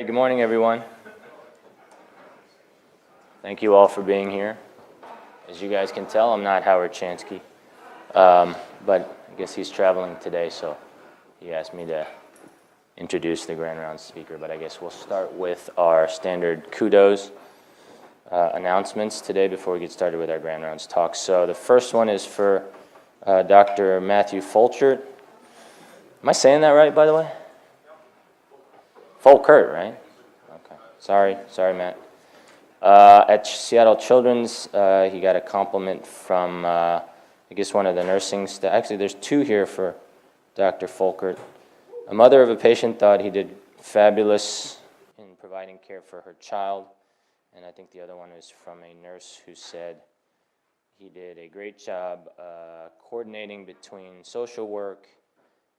Good morning, everyone. Thank you all for being here. As you guys can tell, I'm not Howard Chansky, but I guess he's traveling today, so he asked me to introduce the Grand Rounds speaker, but I guess we'll start with our standard kudos announcements today before we get started with our Grand Rounds talk. So the first one is for Dr. Matthew Fulchert. Am I saying that right, by the way? Fulchert, right? Okay. Sorry, Matt. At Seattle Children's, he got a compliment from, I guess, one of the nursing staff. Actually, there's two here for Dr. Fulchert. A mother of a patient thought he did fabulous in providing care for her child, and I think the other one is from a nurse who said he did a great job coordinating between social work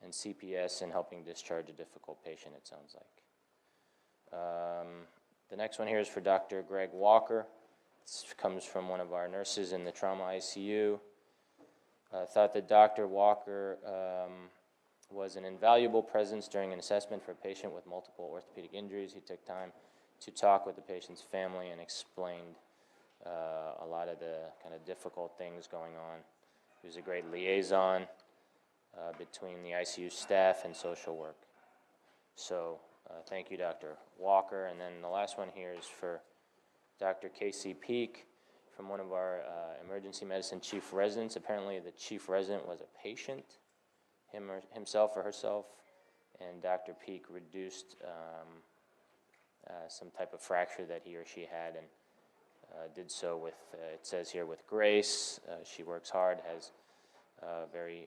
and CPS and helping discharge a difficult patient, it sounds like. The next one here is for Dr. Greg Walker. This comes from one of our nurses in the trauma ICU. Thought that Dr. Walker was an invaluable presence during an assessment for a patient with multiple orthopedic injuries. He took time to talk with the patient's family and explained a lot of the kind of difficult things going on. He was a great liaison between the ICU staff and social work. So thank you, Dr. Walker. And then the last one here is for Dr. Casey Peak from one of our emergency medicine chief residents. Apparently the chief resident was a patient, himself or herself, and Dr. Peak reduced some type of fracture that he or she had, and did so with, it says here, with grace. She works hard, has very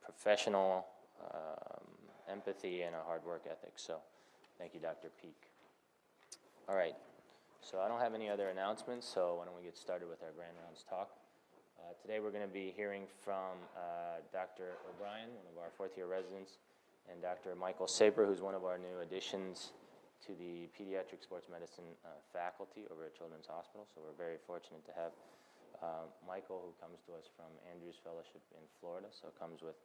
professional empathy and a hard work ethic. So thank you, Dr. Peak. All right, so I don't have any other announcements, so why don't we get started with our Grand Rounds talk. Today we're going to be hearing from Dr. O'Brien, one of our fourth-year residents, and Dr. Michael Saper, who's one of our new additions to the Pediatric Sports Medicine faculty over at Children's Hospital. So we're very fortunate to have Michael, who comes to us from Andrews Fellowship in Florida, so comes with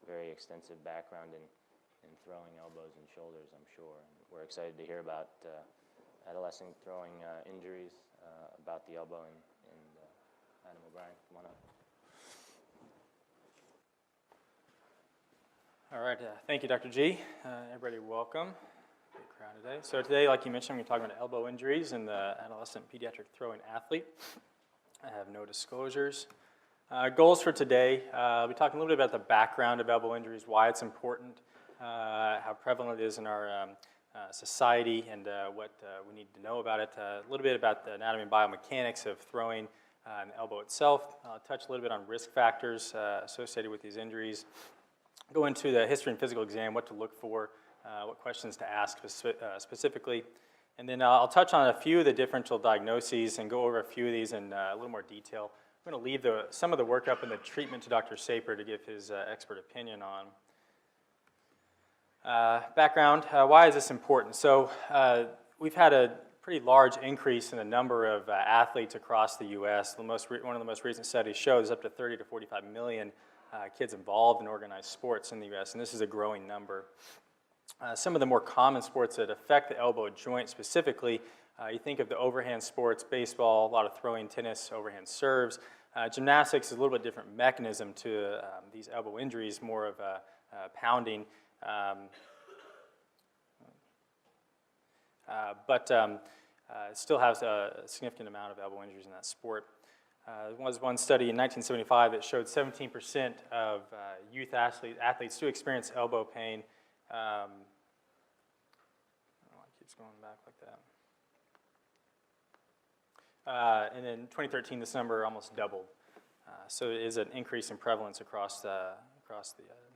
very extensive background in throwing elbows and shoulders, I'm sure. And we're excited to hear about adolescent throwing injuries, about the elbow, and Adam O'Brien, come on up. All right, thank you, Dr. G. Everybody, welcome. Big crowd today. So today, like you mentioned, we're talking about elbow injuries in the adolescent pediatric throwing athlete. I have no disclosures. Goals for today, we'll be talking a little bit about the background of elbow injuries, why it's important, how prevalent it is in our society, and what we need to know about it. A little bit about the anatomy and biomechanics of throwing and the elbow itself. I'll touch a little bit on risk factors associated with these injuries. Go into the history and physical exam, what to look for, what questions to ask specifically. And then I'll touch on a few of the differential diagnoses and go over a few of these in a little more detail. I'm going to leave some of the work up in the treatment to Dr. Saper to give his expert opinion on. Background, why is this important? So we've had a pretty large increase in the number of athletes across the U.S. One of the most recent studies shows up to 30 to 45 million kids involved in organized sports in the U.S., and this is a growing number. Some of the more common sports that affect the elbow joint specifically, you think of the overhand sports, baseball, a lot of throwing, tennis, overhand serves. Gymnastics is a little bit different mechanism to these elbow injuries, more of a pounding. But it still has a significant amount of elbow injuries in that sport. There was one study in 1975 that showed 17% of youth athletes do experience elbow pain. It keeps going back like that. And in 2013, this number almost doubled. So it is an increase in prevalence across the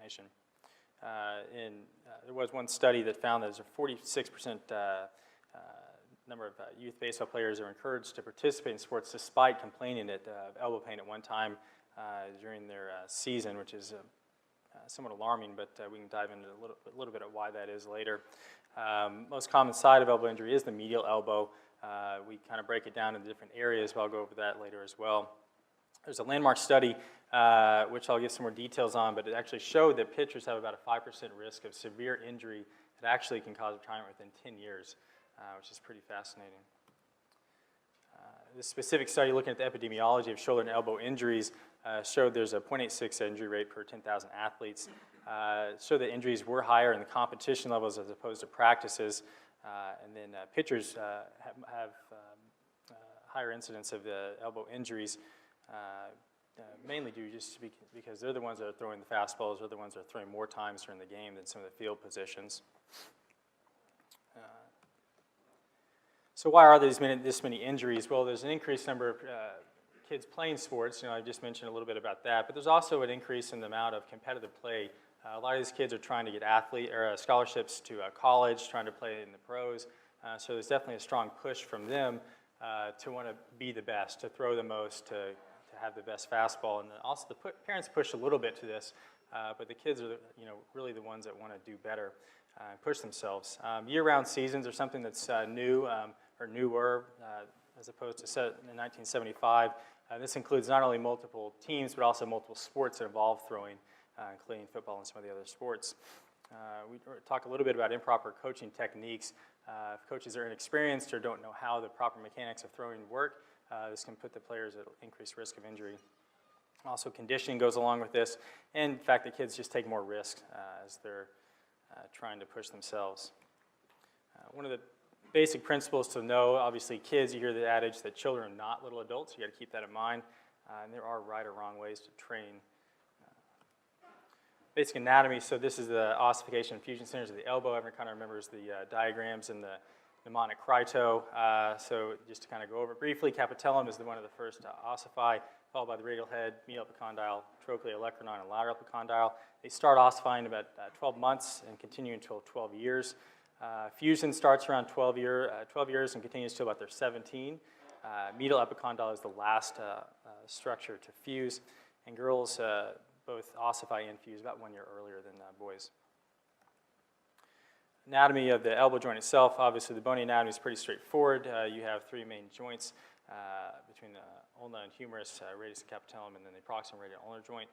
nation. There was one study that found that there's a 46% number of youth baseball players are encouraged to participate in sports despite complaining of elbow pain at one time during their season, which is somewhat alarming, but we can dive into a little bit of why that is later. Most common side of elbow injury is the medial elbow. We kind of break it down into different areas, but I'll go over that later as well. There's a landmark study, which I'll give some more details on, but it actually showed that pitchers have about a 5% risk of severe injury that actually can cause retirement within 10 years. which is pretty fascinating. This specific study looking at the epidemiology of shoulder and elbow injuries showed there's a 0.86 injury rate per 10,000 athletes. Showed that injuries were higher in the competition levels as opposed to practices. And then pitchers have higher incidence of the elbow injuries, mainly due just because they're the ones that are throwing the fastballs, they're the ones that are throwing more times during the game than some of the field positions. So why are there this many injuries? Well, there's an increased number of kids playing sports. I just mentioned a little bit about that, but there's also an increase in the amount of competitive play. A lot of these kids are trying to get scholarships to college, trying to play in the pros. So there's definitely a strong push from them to want to be the best, to throw the most, to have the best fastball. And also the parents push a little bit to this, but the kids are really the ones that want to do better and push themselves. Year-round seasons are something that's new or newer as opposed to set in 1975. This includes not only multiple teams, but also multiple sports that involve throwing, including football and some of the other sports. We talk a little bit about improper coaching techniques. If coaches are inexperienced or don't know how the proper mechanics of throwing work, this can put the players at increased risk of injury. Also, conditioning goes along with this, and in fact, the kids just take more risks as they're trying to push themselves. One of the basic principles to know, obviously kids, you hear the adage that children are not little adults. You got to keep that in mind. And there are right or wrong ways to train. Basic anatomy, so this is the ossification and fusion centers of the elbow. Everyone kind of remembers the diagrams in the mnemonic Crito. So just to kind of go over it briefly, capitellum is one of the first to ossify, followed by the radial head, medial epicondyle, trochlea, olecranon, and lateral epicondyle. They start ossifying about 12 months and continue until 12 years. Fusion starts around 12 years and continues till about their 17. Medial epicondyle is the last structure to fuse, and girls both ossify and fuse about 1 year earlier than boys. Anatomy of the elbow joint itself, obviously the bony anatomy is pretty straightforward. You have three main joints between the ulna and humerus, radius and capitellum, and then the proximal radial ulnar joint.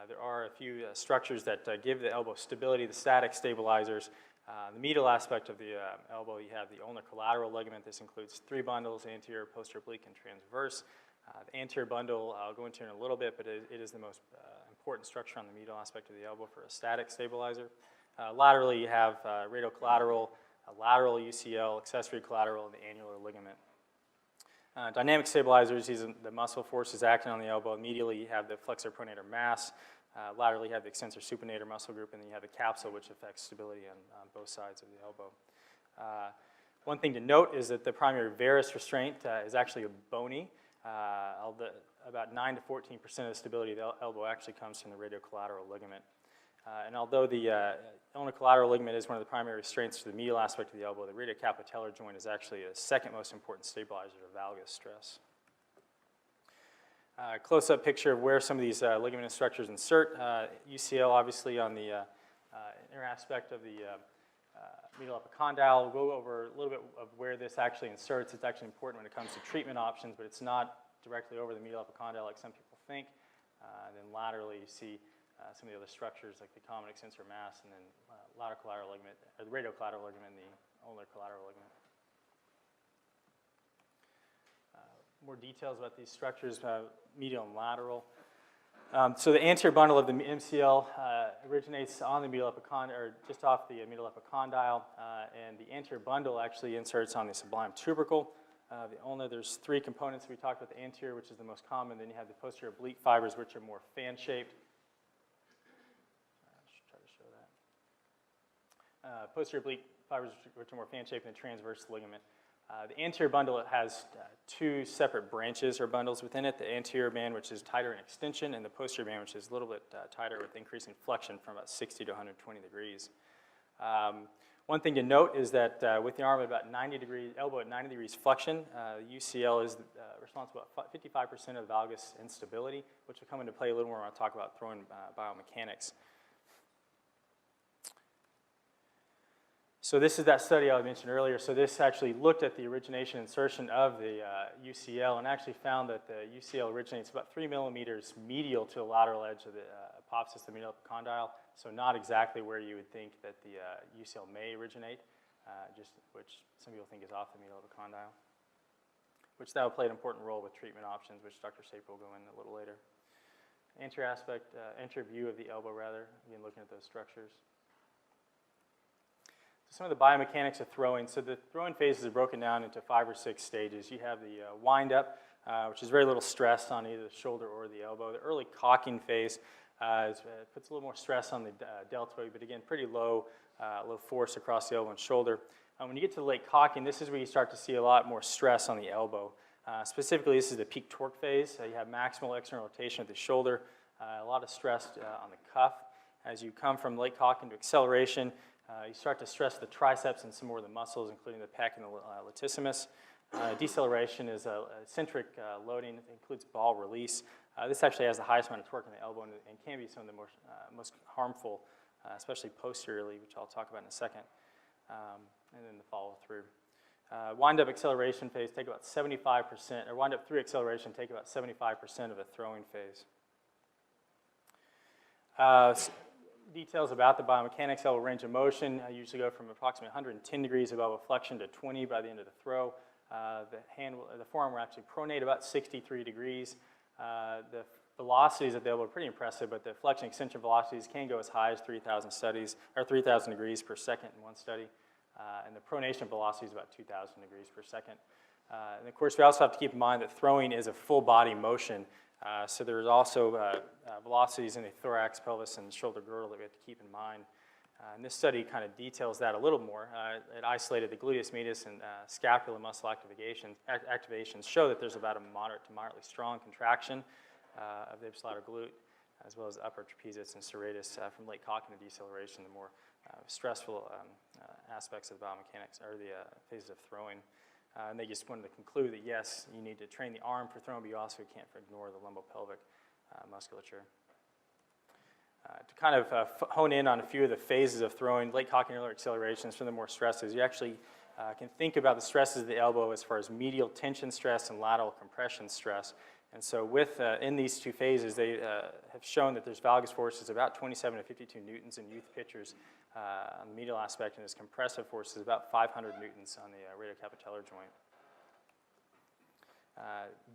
There are a few structures that give the elbow stability, the static stabilizers. The medial aspect of the elbow, you have the ulnar collateral ligament. This includes three bundles, anterior, posterior oblique, and transverse. The anterior bundle I'll go into in a little bit, but it is the most important structure on the medial aspect of the elbow for a static stabilizer. Laterally, you have radial collateral, a lateral UCL, accessory collateral, and the annular ligament. Dynamic stabilizers, these are the muscle forces acting on the elbow. Medially, you have the flexor pronator mass. Laterally, you have the extensor supinator muscle group, and then you have the capsule, which affects stability on both sides of the elbow. One thing to note is that the primary varus restraint is actually a bony. About 9 to 14% of the stability of the elbow actually comes from the radiocollateral ligament. And although the ulnar collateral ligament is one of the primary restraints to the medial aspect of the elbow, the radiocapitellar joint is actually the second most important stabilizer of valgus stress. Close-up picture of where some of these ligament structures insert. UCL, obviously, on the inner aspect of the medial epicondyle. We'll go over a little bit of where this actually inserts. It's actually important when it comes to treatment options, but it's not directly over the medial epicondyle like some people think. And then laterally, you see some of the other structures like the common extensor mass, and then lateral collateral ligament, or the radiocollateral ligament, and the ulnar collateral ligament. More details about these structures, medial and lateral. So the anterior bundle of the MCL originates on the medial epicondyle, or just off the medial epicondyle, and the anterior bundle actually inserts on the sublime tubercle. The ulna, there's three components. We talked about the anterior, which is the most common. Then you have the posterior oblique fibers, which are more fan-shaped. I should try to show that. Posterior oblique fibers, which are more fan-shaped, and the transverse ligament. The anterior bundle has two separate branches or bundles within it. The anterior band, which is tighter in extension, and the posterior band, which is a little bit tighter with increasing flexion from about 60 to 120 degrees. One thing to note is that with the arm at about 90 degrees, elbow at 90 degrees flexion, UCL is responsible for 55% of valgus instability, which will come into play a little more when I talk about throwing biomechanics. So this is that study I mentioned earlier. So this actually looked at the origination and insertion of the UCL and actually found that the UCL originates about 3 millimeters medial to the lateral edge of the apophysis, the medial epicondyle. So not exactly where you would think that the UCL may originate. which some people think is off the medial epicondyle, which that will play an important role with treatment options, which Dr. Saper will go in a little later. Anterior view of the elbow, again, looking at those structures. So some of the biomechanics of throwing. So the throwing phases are broken down into 5 or 6 stages. You have the wind-up, which is very little stress on either the shoulder or the elbow. The early cocking phase puts a little more stress on the deltoid, but again, pretty low force across the elbow and shoulder. When you get to the late cocking, this is where you start to see a lot more stress on the elbow. Specifically, this is the peak torque phase. You have maximal external rotation of the shoulder, a lot of stress on the cuff. As you come from late cocking to acceleration, you start to stress the triceps and some more of the muscles, including the pec and the latissimus. Deceleration is a eccentric loading. It includes ball release. This actually has the highest amount of torque in the elbow and can be some of the most harmful, especially posteriorly, which I'll talk about in a second, and then the follow-through. Wind-up acceleration phase take about 75%, or wind-up through acceleration take about 75% of the throwing phase. Details about the biomechanics: elbow range of motion. I usually go from approximately 110 degrees of elbow flexion to 20 by the end of the throw. The forearm will actually pronate about 63 degrees. The velocities at the elbow are pretty impressive, but the flexion extension velocities can go as high as 3,000 degrees per second in one study. And the pronation velocity is about 2,000 degrees per second. And of course, we also have to keep in mind that throwing is a full body motion. So there's also velocities in the thorax, pelvis, and shoulder girdle that we have to keep in mind. And this study kind of details that a little more. It isolated the gluteus medius and scapula muscle activations show that there's about a moderate to moderately strong contraction of the ipsilateral glute, as well as the upper trapezius and serratus from late cocking to deceleration, the more stressful aspects of the biomechanics, or the phases of throwing. And they just wanted to conclude that, yes, you need to train the arm for throwing, but you also can't ignore the lumbopelvic musculature. To kind of hone in on a few of the phases of throwing, late cocking and early acceleration, some of the more stresses, you actually can think about the stresses of the elbow as far as medial tension stress and lateral compression stress. And so in these two phases, they have shown that there's valgus forces about 27 to 52 newtons in youth pitchers on the medial aspect, and its compressive force is about 500 newtons on the radiocapitellar joint.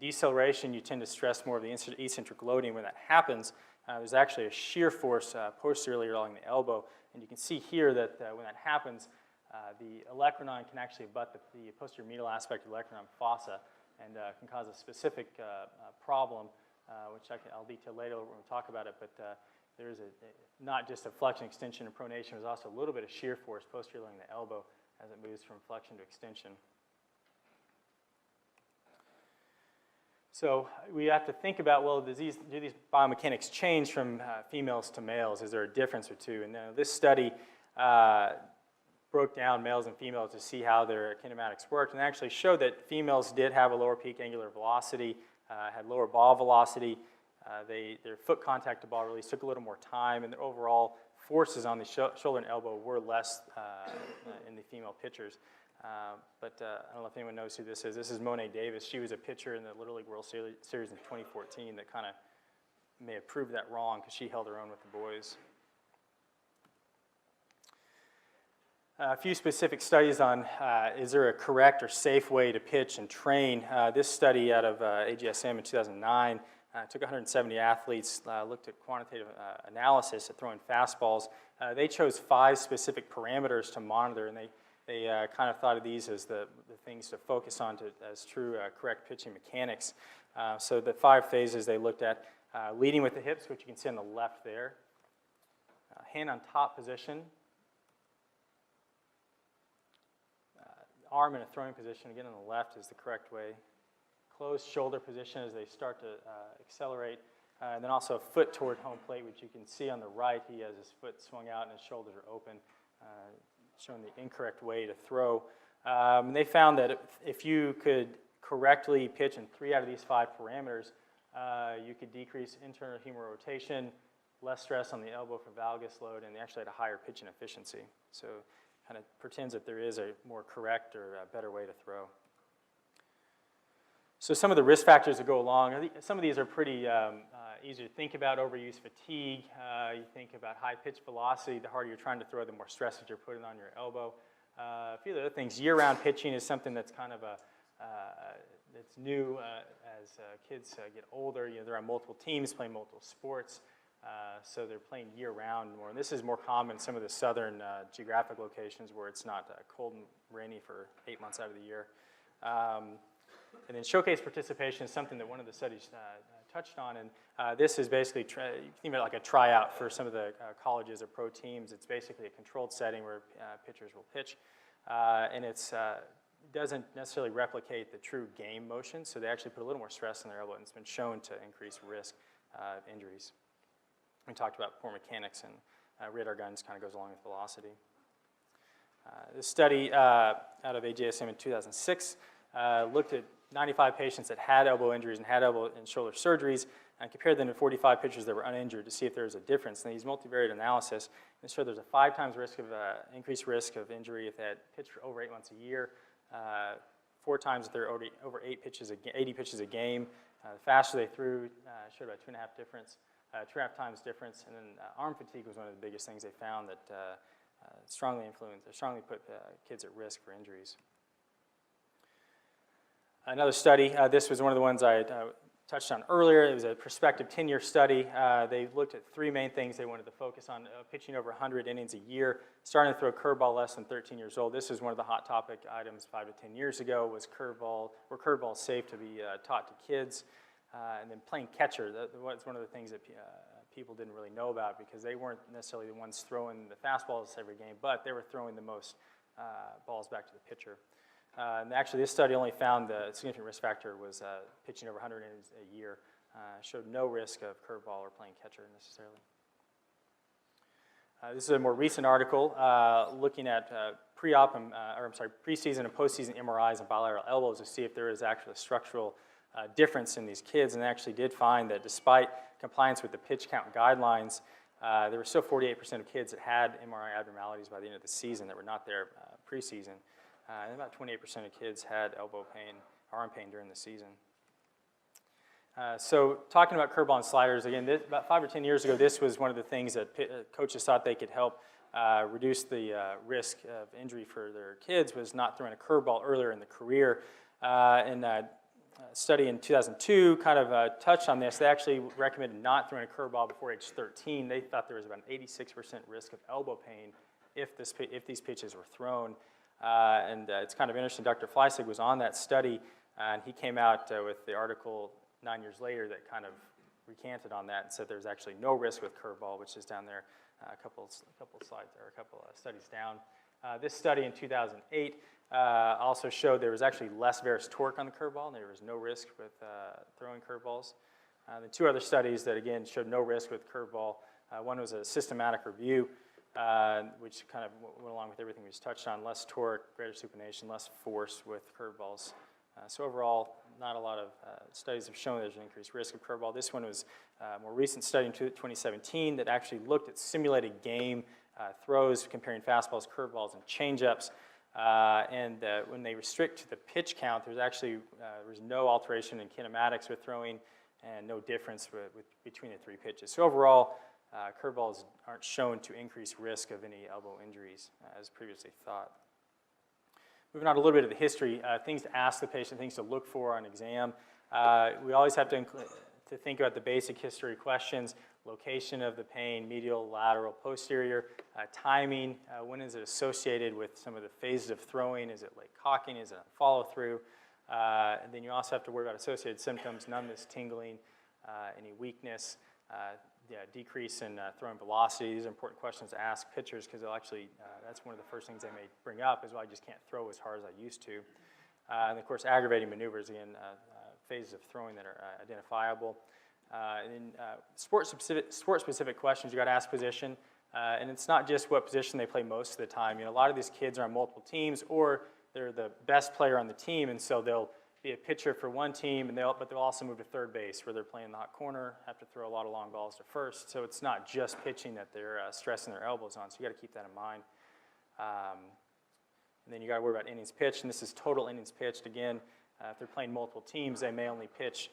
Deceleration, you tend to stress more of the eccentric loading. When that happens, there's actually a shear force posteriorly along the elbow, and you can see here that when that happens, the olecranon can actually abut the posterior medial aspect of the olecranon fossa, and can cause a specific problem, which I'll detail later when we talk about it, but there is not just a flexion, extension, and pronation, there's also a little bit of shear force posteriorly along the elbow as it moves from flexion to extension. So we have to think about, well, do these biomechanics change from females to males? Is there a difference or two? And this study broke down males and females to see how their kinematics worked, and actually showed that females did have a lower peak angular velocity, had lower ball velocity. Their foot contact to ball release took a little more time, and their overall forces on the shoulder and elbow were less in the female pitchers. But I don't know if anyone knows who this is. This is Monet Davis. She was a pitcher in the Little League World Series in 2014 that kind of may have proved that wrong because she held her own with the boys. A few specific studies on is there a correct or safe way to pitch and train. This study out of AGSM in 2009 took 170 athletes, looked at quantitative analysis at throwing fastballs. They chose 5 specific parameters to monitor, and they kind of thought of these as the things to focus on as true correct pitching mechanics. So the 5 phases they looked at: leading with the hips, which you can see on the left there, hand on top position, arm in a throwing position, again on the left is the correct way, closed shoulder position as they start to accelerate, and then also foot toward home plate, which you can see on the right. He has his foot swung out and his shoulders are open, showing the incorrect way to throw. They found that if you could correctly pitch in 3 out of these 5 parameters, you could decrease internal humeral rotation, less stress on the elbow for valgus load, and they actually had a higher pitching efficiency. So kind of pretends that there is a more correct or a better way to throw. So some of the risk factors that go along, some of these are pretty easy to think about. Overuse fatigue, you think about high pitch velocity. The harder you're trying to throw, the more stress that you're putting on your elbow. A few other things. Year-round pitching is something that's kind of that's new as kids get older. They're on multiple teams playing multiple sports, so they're playing year-round more. And this is more common in some of the southern geographic locations where it's not cold and rainy for 8 months out of the year. And then showcase participation is something that one of the studies touched on, and this is basically, you can think about it like a tryout for some of the colleges or pro teams. It's basically a controlled setting where pitchers will pitch, and it doesn't necessarily replicate the true game motion, so they actually put a little more stress on their elbow, and it's been shown to increase risk of injuries. We talked about poor mechanics, and radar guns kind of goes along with velocity. This study out of AJSM in 2006 looked at 95 patients that had elbow injuries and had elbow and shoulder surgeries and compared them to 45 pitchers that were uninjured to see if there was a difference. And they used multivariate analysis and showed there's a 5 times increased risk of injury if they had pitched for over 8 months a year, 4 times if they're over 80 pitches a game. The faster they threw showed about 2.5 difference, 2.5 times difference. And then arm fatigue was one of the biggest things they found that strongly put kids at risk for injuries. Another study, this was one of the ones I touched on earlier. It was a prospective 10-year study. They looked at 3 main things they wanted to focus on: pitching over 100 innings a year, starting to throw a curveball less than 13 years old. This was one of the hot topic items 5 to 10 years ago, was were curveballs safe to be taught to kids? And then playing catcher, that's one of the things that people didn't really know about because they weren't necessarily the ones throwing the fastballs every game, but they were throwing the most balls back to the pitcher. And actually, this study only found the significant risk factor was pitching over 100 innings a year. Showed no risk of curveball or playing catcher necessarily. This is a more recent article looking at preseason and postseason MRIs and bilateral elbows to see if there is actually a structural difference in these kids, and they actually did find that despite compliance with the pitch count guidelines, there were still 48% of kids that had MRI abnormalities by the end of the season that were not there preseason. And about 28% of kids had elbow pain, arm pain during the season. So talking about curveball and sliders, again, about 5 or 10 years ago, this was one of the things that coaches thought they could help reduce the risk of injury for their kids, was not throwing a curveball earlier in the career. And a study in 2002 kind of touched on this. They actually recommended not throwing a curveball before age 13. They thought there was about an 86% risk of elbow pain if these pitches were thrown. And it's kind of interesting, Dr. Fleissig was on that study, and he came out with the article 9 years later that kind of recanted on that and said there's actually no risk with curveball, which is down there a couple slides or a couple studies down. This study in 2008 also showed there was actually less varus torque on the curveball, and there was no risk with throwing curveballs. The 2 other studies that, again, showed no risk with curveball, one was a systematic review, which kind of went along with everything we just touched on: less torque, greater supination, less force with curveballs. So overall, not a lot of studies have shown there's an increased risk of curveball. This one was a more recent study in 2017 that actually looked at simulated game throws, comparing fastballs, curveballs, and changeups. And when they restrict to the pitch count, there's no alteration in kinematics with throwing and no difference between the 3 pitches. So overall, curveballs aren't shown to increase risk of any elbow injuries as previously thought. Moving on a little bit of the history, things to ask the patient, things to look for on exam. We always have to think about the basic history questions: location of the pain, medial, lateral, posterior, timing, when is it associated with some of the phases of throwing? Is it like cocking? Is it a follow-through? And then you also have to worry about associated symptoms: numbness, tingling, any weakness, decrease in throwing velocity. These are important questions to ask pitchers because they'll actually, that's one of the first things they may bring up is, well, I just can't throw as hard as I used to. And of course, aggravating maneuvers, again, phases of throwing that are identifiable. And then sport-specific questions, you got to ask position. And it's not just what position they play most of the time. A lot of these kids are on multiple teams, or they're the best player on the team, and so they'll be a pitcher for one team, but they'll also move to third base where they're playing the hot corner, have to throw a lot of long balls to first. So it's not just pitching that they're stressing their elbows on, so you got to keep that in mind. And then you got to worry about innings pitched, and this is total innings pitched. Again, if they're playing multiple teams, they may only pitch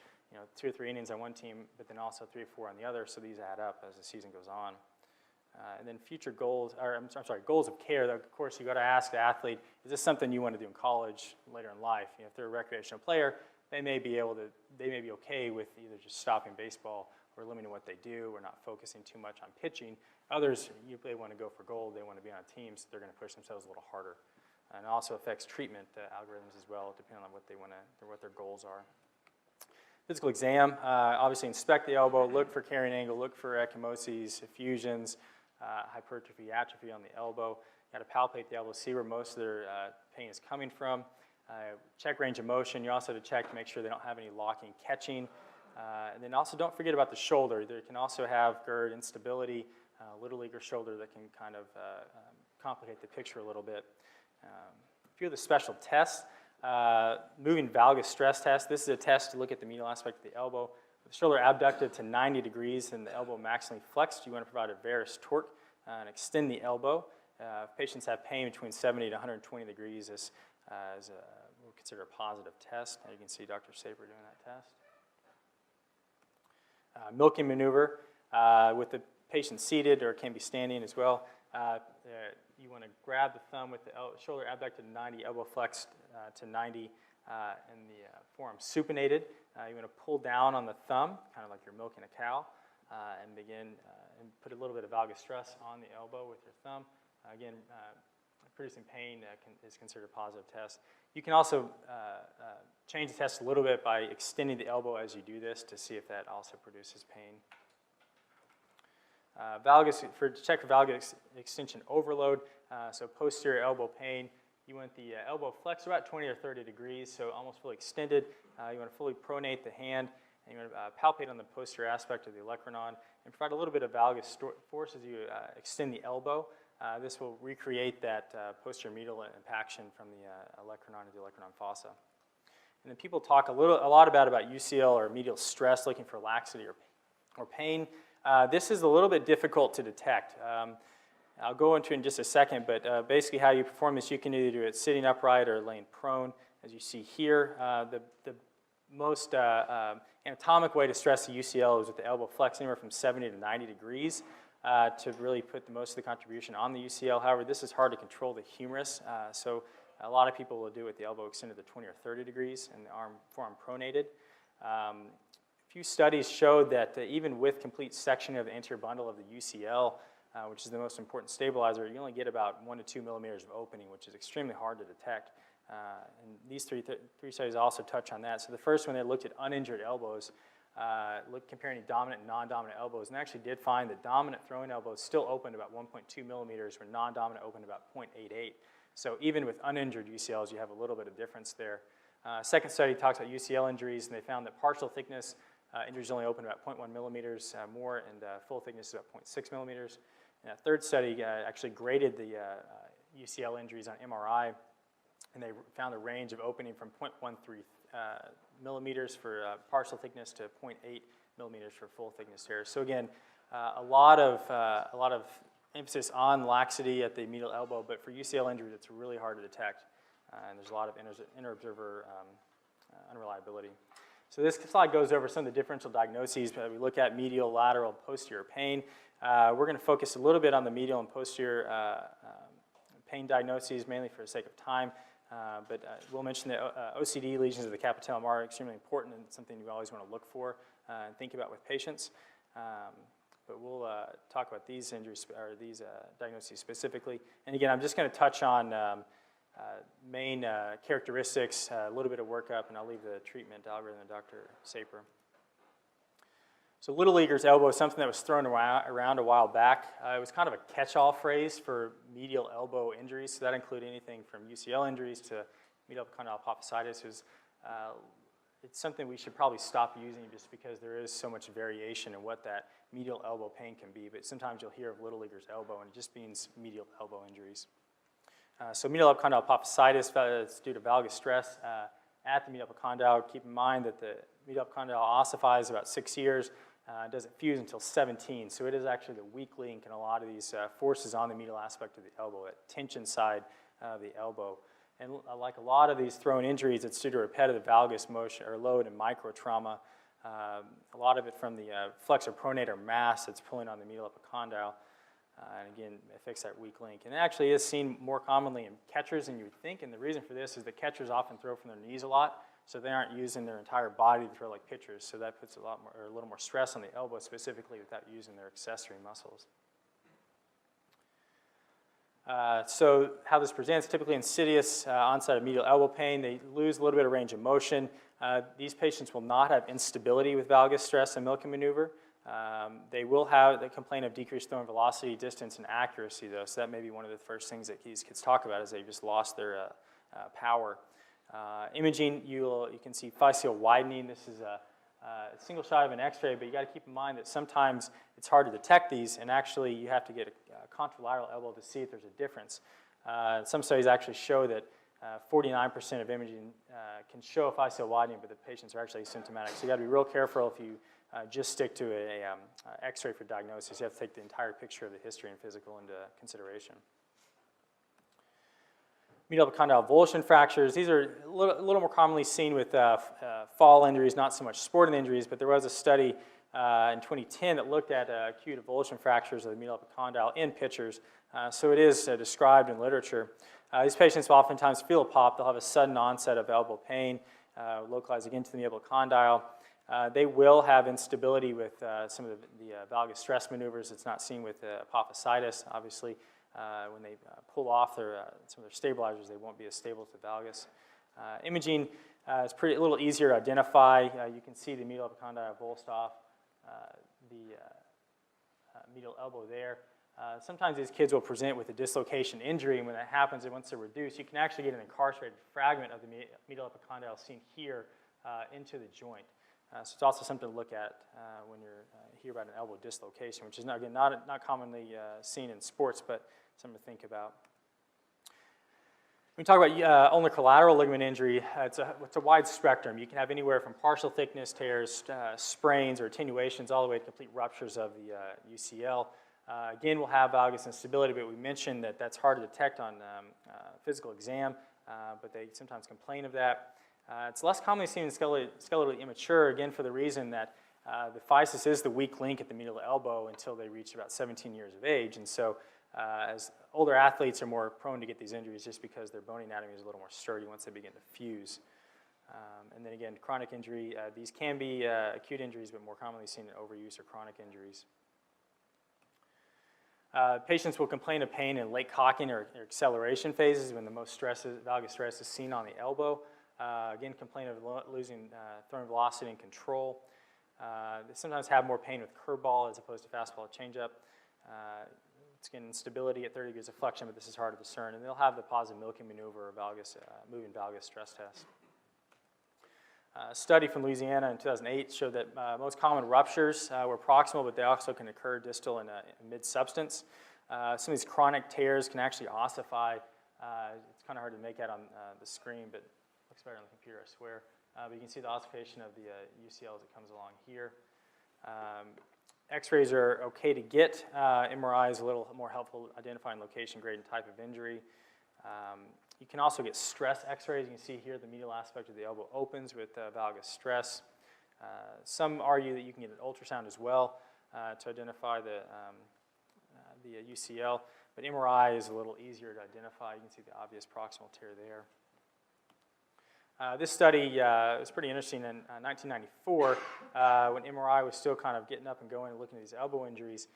2 or 3 innings on one team, but then also 3 or 4 on the other, so these add up as the season goes on. And then future goals, or I'm sorry, goals of care. Of course, you got to ask the athlete, is this something you want to do in college later in life? You know, if they're a recreational player, they may be okay with either just stopping baseball or limiting what they do or not focusing too much on pitching. Others, they want to go for gold. They want to be on teams. So they're going to push themselves a little harder. And it also affects treatment algorithms as well, depending on what they want to, what their goals are. Physical exam, obviously inspect the elbow, look for carrying angle, look for ecchymoses, effusions, hypertrophy, atrophy on the elbow. You got to palpate the elbow, see where most of their pain is coming from. Check range of motion. You also have to check to make sure they don't have any locking, catching. And then also don't forget about the shoulder. They can also have GERD, instability, little leaguer shoulder that can kind of complicate the picture a little bit. A few of the special tests. Moving valgus stress test. This is a test to look at the medial aspect of the elbow. With the shoulder abducted to 90 degrees and the elbow maximally flexed, you want to provide a varus torque and extend the elbow. If patients have pain between 70 to 120 degrees, we'll consider a positive test. Now you can see Dr. Saper doing that test. Milking maneuver with the patient seated, or it can be standing as well. You want to grab the thumb with the shoulder abducted to 90, elbow flexed to 90, and the forearm supinated. You want to pull down on the thumb, kind of like you're milking a cow, and begin and put a little bit of valgus stress on the elbow with your thumb. Again, producing pain is considered a positive test. You can also change the test a little bit by extending the elbow as you do this to see if that also produces pain. Check for valgus extension overload, so posterior elbow pain. You want the elbow flexed about 20 or 30 degrees, so almost fully extended. You want to fully pronate the hand, and you want to palpate on the posterior aspect of the olecranon, and provide a little bit of valgus force as you extend the elbow. This will recreate that posterior medial impaction from the olecranon to the olecranon fossa. And then people talk a lot about UCL or medial stress, looking for laxity or pain. This is a little bit difficult to detect. I'll go into it in just a second, but basically how you perform this, you can either do it sitting upright or laying prone. As you see here, the most anatomic way to stress the UCL is with the elbow flexed anywhere from 70 to 90 degrees to really put the most of the contribution on the UCL. However, this is hard to control the humerus, so a lot of people will do it with the elbow extended to 20 or 30 degrees and the forearm pronated. A few studies showed that even with complete section of the anterior bundle of the UCL, which is the most important stabilizer, you only get about 1 to 2 millimeters of opening, which is extremely hard to detect. And these three studies also touch on that. So the first one, they looked at uninjured elbows, comparing dominant and non-dominant elbows, and actually did find that dominant throwing elbows still opened about 1.2 millimeters, where non-dominant opened about 0.88. So even with uninjured UCLs, you have a little bit of difference there. Second study talks about UCL injuries, and they found that partial thickness injuries only open about 0.1 millimeters more, and full thickness is about 0.6 millimeters. And a third study actually graded the UCL injuries on MRI, and they found a range of opening from 0.13 millimeters for partial thickness to 0.8 millimeters for full thickness tears. So again, a lot of emphasis on laxity at the medial elbow, but for UCL injuries, it's really hard to detect, and there's a lot of inter-observer unreliability. So this slide goes over some of the differential diagnoses. We look at medial, lateral, posterior pain. We're going to focus a little bit on the medial and posterior pain diagnoses, mainly for the sake of time. But we'll mention that OCD lesions of the capitellum are extremely important and something you always want to look for and think about with patients. But we'll talk about these injuries or these diagnoses specifically. And again, I'm just going to touch on main characteristics, a little bit of workup, and I'll leave the treatment algorithm to Dr. Saper. So little leaguer's elbow is something that was thrown around a while back. It was kind of a catch-all phrase for medial elbow injuries, so that included anything from UCL injuries to medial epicondyle apophysitis. It's something we should probably stop using just because there is so much variation in what that medial elbow pain can be, but sometimes you'll hear of little leaguer's elbow, and it just means medial elbow injuries. So medial epicondyle apophysitis is due to valgus stress at the medial epicondyle. Keep in mind that the medial epicondyle ossifies about 6 years. It doesn't fuse until 17, so it is actually the weak link in a lot of these forces on the medial aspect of the elbow, at tension side of the elbow. And like a lot of these thrown injuries, it's due to repetitive valgus motion or load and microtrauma. A lot of it from the flexor pronator mass that's pulling on the medial epicondyle. And again, it affects that weak link. And it actually is seen more commonly in catchers than you would think. And the reason for this is that catchers often throw from their knees a lot, so they aren't using their entire body to throw like pitchers. So that puts a little more stress on the elbow specifically without using their accessory muscles. So how this presents, typically insidious onset of medial elbow pain. They lose a little bit of range of motion. These patients will not have instability with valgus stress and milking maneuver. They complain of decreased throwing velocity, distance, and accuracy, though. So that may be one of the first things that these kids talk about is they've just lost their power. Imaging, you can see physeal widening. This is a single shot of an x-ray, but you got to keep in mind that sometimes it's hard to detect these, and actually you have to get a contralateral elbow to see if there's a difference. Some studies actually show that 49% of imaging can show a physeal widening, but the patients are actually asymptomatic. So you got to be real careful if you just stick to a x-ray for diagnosis. You have to take the entire picture of the history and physical into consideration. Medial epicondyle avulsion fractures. These are a little more commonly seen with fall injuries, not so much sporting injuries, but there was a study in 2010 that looked at acute avulsion fractures of the medial epicondyle in pitchers. So it is described in literature. These patients will oftentimes feel a pop. They'll have a sudden onset of elbow pain, localized again to the medial epicondyle. They will have instability with some of the valgus stress maneuvers. It's not seen with apophysitis, obviously. When they pull off some of their stabilizers, they won't be as stable to the valgus. Imaging is a little easier to identify. You can see the medial epicondyle avulsed off the medial elbow there. Sometimes these kids will present with a dislocation injury, and when that happens, and once they're reduced, you can actually get an incarcerated fragment of the medial epicondyle seen here into the joint. So it's also something to look at when you're hear about an elbow dislocation, which is not commonly seen in sports, but something to think about. When we talk about ulnar collateral ligament injury, it's a wide spectrum. You can have anywhere from partial thickness tears, sprains, or attenuations, all the way to complete ruptures of the UCL. Again, we'll have valgus instability, but we mentioned that that's hard to detect on physical exam, but they sometimes complain of that. It's less commonly seen in skeletally immature, again, for the reason that the physis is the weak link at the medial elbow until they reach about 17 years of age. And so as older athletes are more prone to get these injuries just because their bone anatomy is a little more sturdy once they begin to fuse. And then again, chronic injury, these can be acute injuries, but more commonly seen in overuse or chronic injuries. Patients will complain of pain in late cocking or acceleration phases when the most valgus stress is seen on the elbow. Again, complain of losing throwing velocity and control. They sometimes have more pain with curveball as opposed to fastball changeup. It's again instability at 30 degrees of flexion, but this is hard to discern. And they'll have the positive milking maneuver or moving valgus stress test. A study from Louisiana in 2008 showed that most common ruptures were proximal, but they also can occur distal and mid-substance. Some of these chronic tears can actually ossify. It's kind of hard to make out on the screen, but it looks better on the computer, I swear. But you can see the ossification of the UCL as it comes along here. X-rays are okay to get. MRI is a little more helpful identifying location, grade, and type of injury. You can also get stress X-rays. You can see here the medial aspect of the elbow opens with valgus stress. Some argue that you can get an ultrasound as well to identify the UCL, but MRI is a little easier to identify. You can see the obvious proximal tear there. This study was pretty interesting in 1994 when MRI was still kind of getting up and going and looking at these elbow injuries.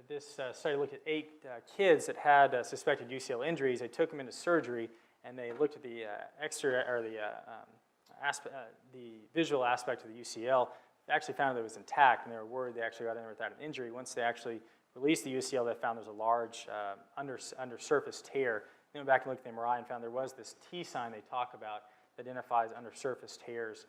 This study looked at 8 kids that had suspected UCL injuries. They took them into surgery, and they looked at the the visual aspect of the UCL. They actually found that it was intact, and they were worried they actually got in without an injury. Once they actually released the UCL, they found there was a large undersurface tear. They went back and looked at the MRI and found there was this T sign they talk about that identifies undersurface tears.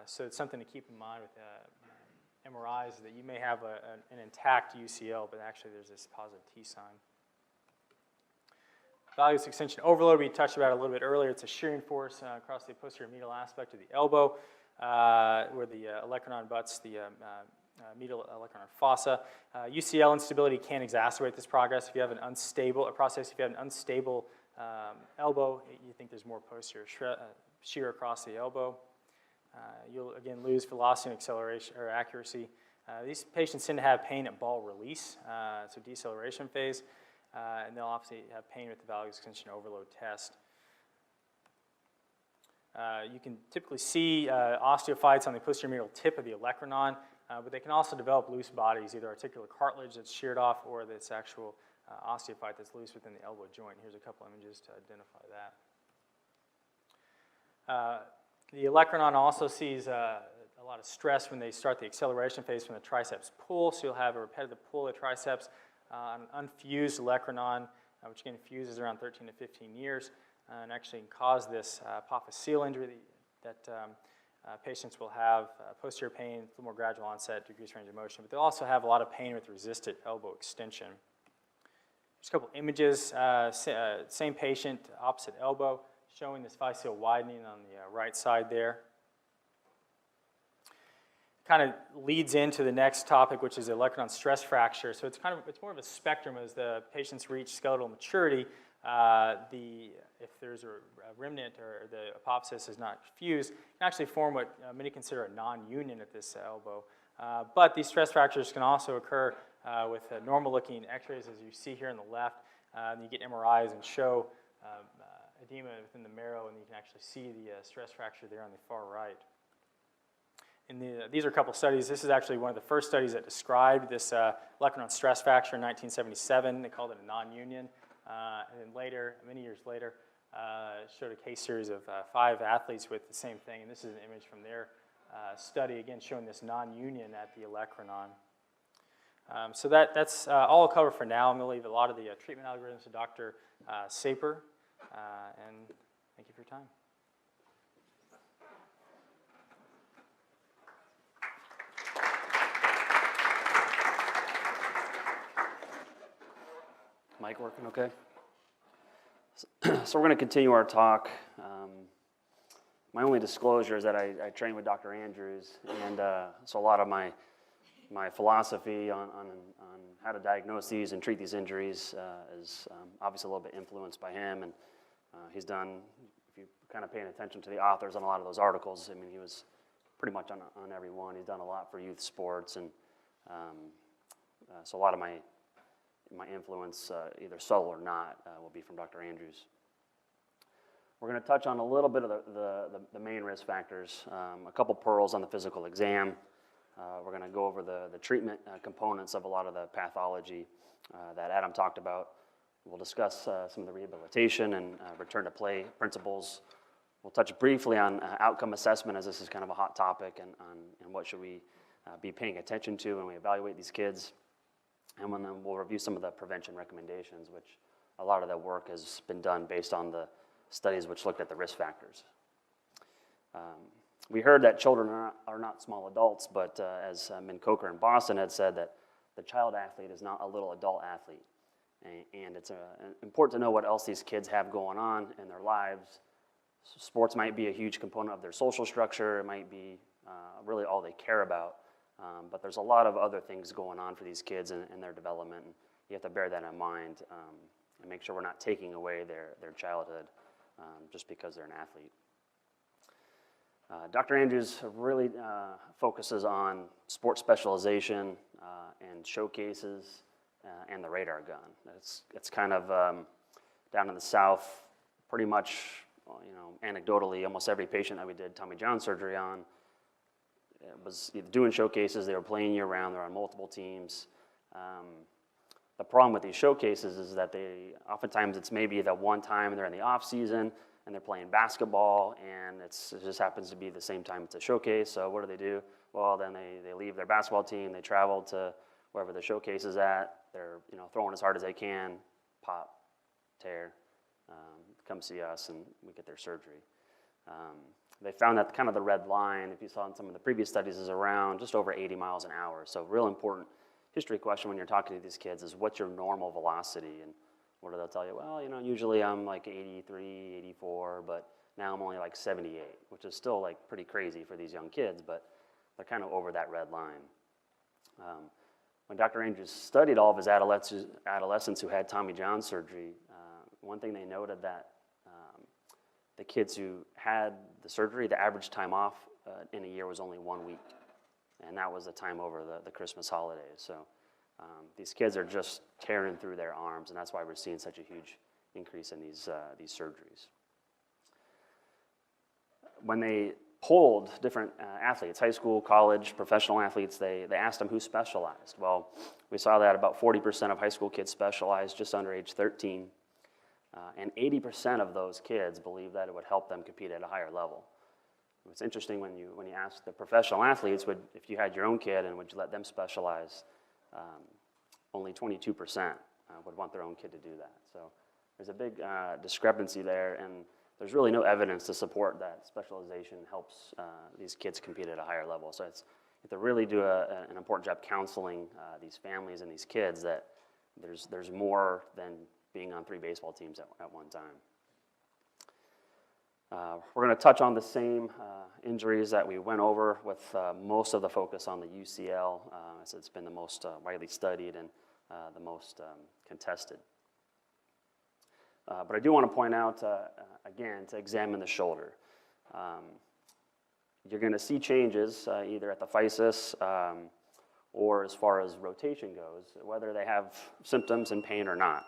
So it's something to keep in mind with MRIs, that you may have an intact UCL, but actually there's this positive T sign. Valgus extension overload we touched about a little bit earlier. It's a shearing force across the posterior medial aspect of the elbow where the olecranon butts the medial olecranon fossa. UCL instability can exacerbate this progress. If you have an unstable elbow, you think there's more posterior shear across the elbow. You'll again lose velocity and acceleration or accuracy. These patients tend to have pain at ball release, so deceleration phase, and they'll obviously have pain with the valgus extension overload test. You can typically see osteophytes on the posterior medial tip of the olecranon, but they can also develop loose bodies, either articular cartilage that's sheared off or this actual osteophyte that's loose within the elbow joint. Here's a couple images to identify that. The olecranon also sees a lot of stress when they start the acceleration phase from the triceps pull, so you'll have a repetitive pull of the triceps, an unfused olecranon, which again fuses around 13 to 15 years, and actually can cause this apophyseal injury that patients will have posterior pain, a little more gradual onset, decreased range of motion, but they'll also have a lot of pain with resisted elbow extension. Just a couple images, same patient, opposite elbow, showing this physeal widening on the right side there. Kind of leads into the next topic, which is the olecranon stress fracture. So it's more of a spectrum as the patients reach skeletal maturity. If there's a remnant or the apophysis is not fused, it can actually form what many consider a non-union at this elbow. But these stress fractures can also occur with normal-looking x-rays, as you see here on the left. You get MRIs and show edema within the marrow, and you can actually see the stress fracture there on the far right. These are a couple studies. This is actually one of the first studies that described this olecranon stress fracture in 1977. They called it a non-union. And then later, many years later, showed a case series of 5 athletes with the same thing. And this is an image from their study, again, showing this non-union at the olecranon. So that's all I'll cover for now. I'm going to leave a lot of the treatment algorithms to Dr. Saper. And thank you for your time. Mic working okay? So we're going to continue our talk. My only disclosure is that I train with Dr. Andrews, and so a lot of my philosophy on how to diagnose these and treat these injuries is obviously a little bit influenced by him, and he's done, if you're kind of paying attention to the authors on a lot of those articles, I mean, he was pretty much on every one. He's done a lot for youth sports, and so a lot of my influence, either subtle or not, will be from Dr. Andrews. We're going to touch on a little bit of the main risk factors, a couple pearls on the physical exam. We're going to go over the treatment components of a lot of the pathology that Adam talked about. We'll discuss some of the rehabilitation and return to play principles. We'll touch briefly on outcome assessment, as this is kind of a hot topic, and what should we be paying attention to when we evaluate these kids. And then we'll review some of the prevention recommendations, which a lot of that work has been done based on the studies which looked at the risk factors. We heard that children are not small adults, but as Min Coker in Boston had said, that the child athlete is not a little adult athlete. And it's important to know what else these kids have going on in their lives. Sports might be a huge component of their social structure. It might be really all they care about. But there's a lot of other things going on for these kids in their development. And you have to bear that in mind and make sure we're not taking away their childhood just because they're an athlete. Dr. Andrews really focuses on sports specialization and showcases and the radar gun. It's kind of down in the South, pretty much, anecdotally, almost every patient that we did Tommy John surgery on was either doing showcases, they were playing year-round, they're on multiple teams. The problem with these showcases is that oftentimes it's maybe that one time they're in the off-season and they're playing basketball, and it just happens to be the same time it's a showcase. So what do? Well, then they leave their basketball team, they travel to wherever the showcase is at, they're throwing as hard as they can, pop, tear, come see us, and we get their surgery. They found that kind of the red line, if you saw in some of the previous studies, is around just over 80 miles an hour. So real important history question when you're talking to these kids is, what's your normal velocity? And what do they tell you? Well, usually I'm like 83, 84, but now I'm only like 78, which is still like pretty crazy for these young kids, but they're kind of over that red line. When Dr. Andrews studied all of his adolescents who had Tommy John surgery, one thing they noted that the kids who had the surgery, the average time off in a year was only 1 week. and that was the time over the Christmas holidays. So these kids are just tearing through their arms, and that's why we're seeing such a huge increase in these surgeries. When they polled different athletes, high school, college, professional athletes, they asked them who specialized. Well, we saw that about 40% of high school kids specialized just under age 13, and 80% of those kids believe that it would help them compete at a higher level. It's interesting when you ask the professional athletes, if you had your own kid and would you let them specialize, only 22% would want their own kid to do that. So there's a big discrepancy there, and there's really no evidence to support that specialization helps these kids compete at a higher level. So you have to really do an important job counseling these families and these kids that there's more than being on 3 baseball teams at one time. We're going to touch on the same injuries that we went over, with most of the focus on the UCL, as it's been the most widely studied and the most contested. But I do want to point out, again, to examine the shoulder. You're going to see changes either at the physis or as far as rotation goes, whether they have symptoms and pain or not.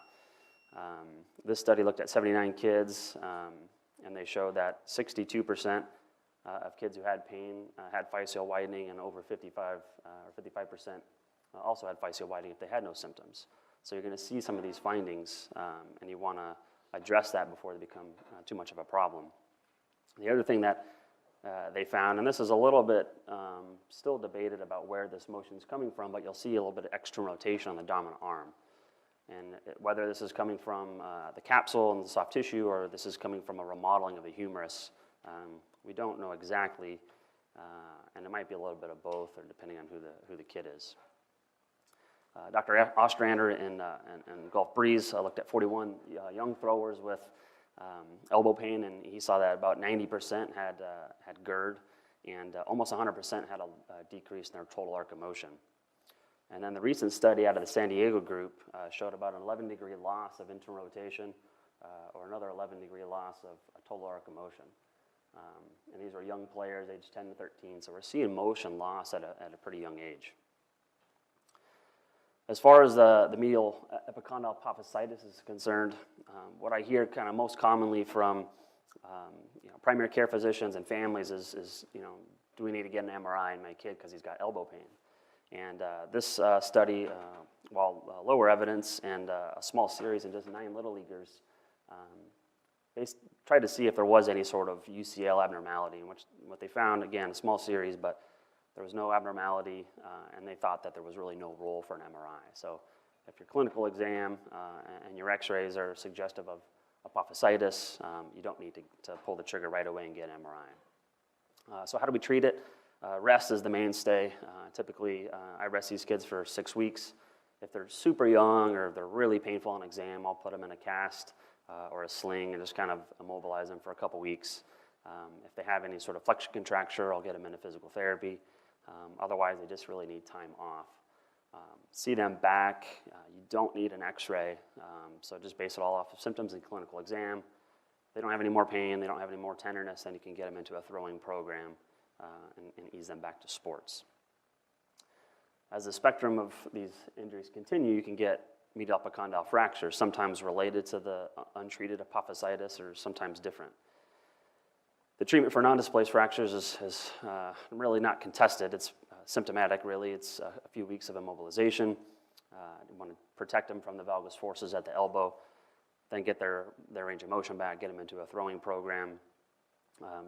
This study looked at 79 kids, and they showed that 62% of kids who had pain had physeal widening, and over 55% also had physeal widening if they had no symptoms. So you're going to see some of these findings, and you want to address that before they become too much of a problem. The other thing that they found, and this is a little bit still debated about where this motion is coming from, but you'll see a little bit of external rotation on the dominant arm. And whether this is coming from the capsule and the soft tissue, or this is coming from a remodeling of the humerus, we don't know exactly, and it might be a little bit of both, or depending on who the kid is. Dr. Ostrander and Gulf Breeze looked at 41 young throwers with elbow pain, and he saw that about 90% had GERD, and almost 100% had a decrease in their total arc of motion. And then the recent study out of the San Diego group showed about an 11-degree loss of internal rotation, or another 11-degree loss of a total arc of motion. And these were young players, aged 10 to 13, so we're seeing motion loss at a pretty young age. As far as the medial epicondyle apophysitis is concerned, what I hear kind of most commonly from primary care physicians and families is do we need to get an MRI in my kid because he's got elbow pain? And this study, while lower evidence and a small series in just 9 little leaguers, they tried to see if there was any sort of UCL abnormality. And what they found, again, a small series, but there was no abnormality, and they thought that there was really no role for an MRI. So if your clinical exam and your x-rays are suggestive of apophysitis, you don't need to pull the trigger right away and get an MRI. So how do we treat it? Rest is the mainstay. Typically, I rest these kids for 6 weeks. If they're super young or if they're really painful on exam, I'll put them in a cast or a sling and just kind of immobilize them for a couple weeks. If they have any sort of flexion contracture, I'll get them into physical therapy. Otherwise, they just really need time off. See them back. You don't need an x-ray, so just base it all off of symptoms and clinical exam. If they don't have any more pain, they don't have any more tenderness, then you can get them into a throwing program and ease them back to sports. As the spectrum of these injuries continue, you can get medial epicondyle fractures, sometimes related to the untreated apophysitis or sometimes different. The treatment for non-displaced fractures is really not contested. It's symptomatic, really. It's a few weeks of immobilization. You want to protect them from the valgus forces at the elbow, then get their range of motion back, get them into a throwing program.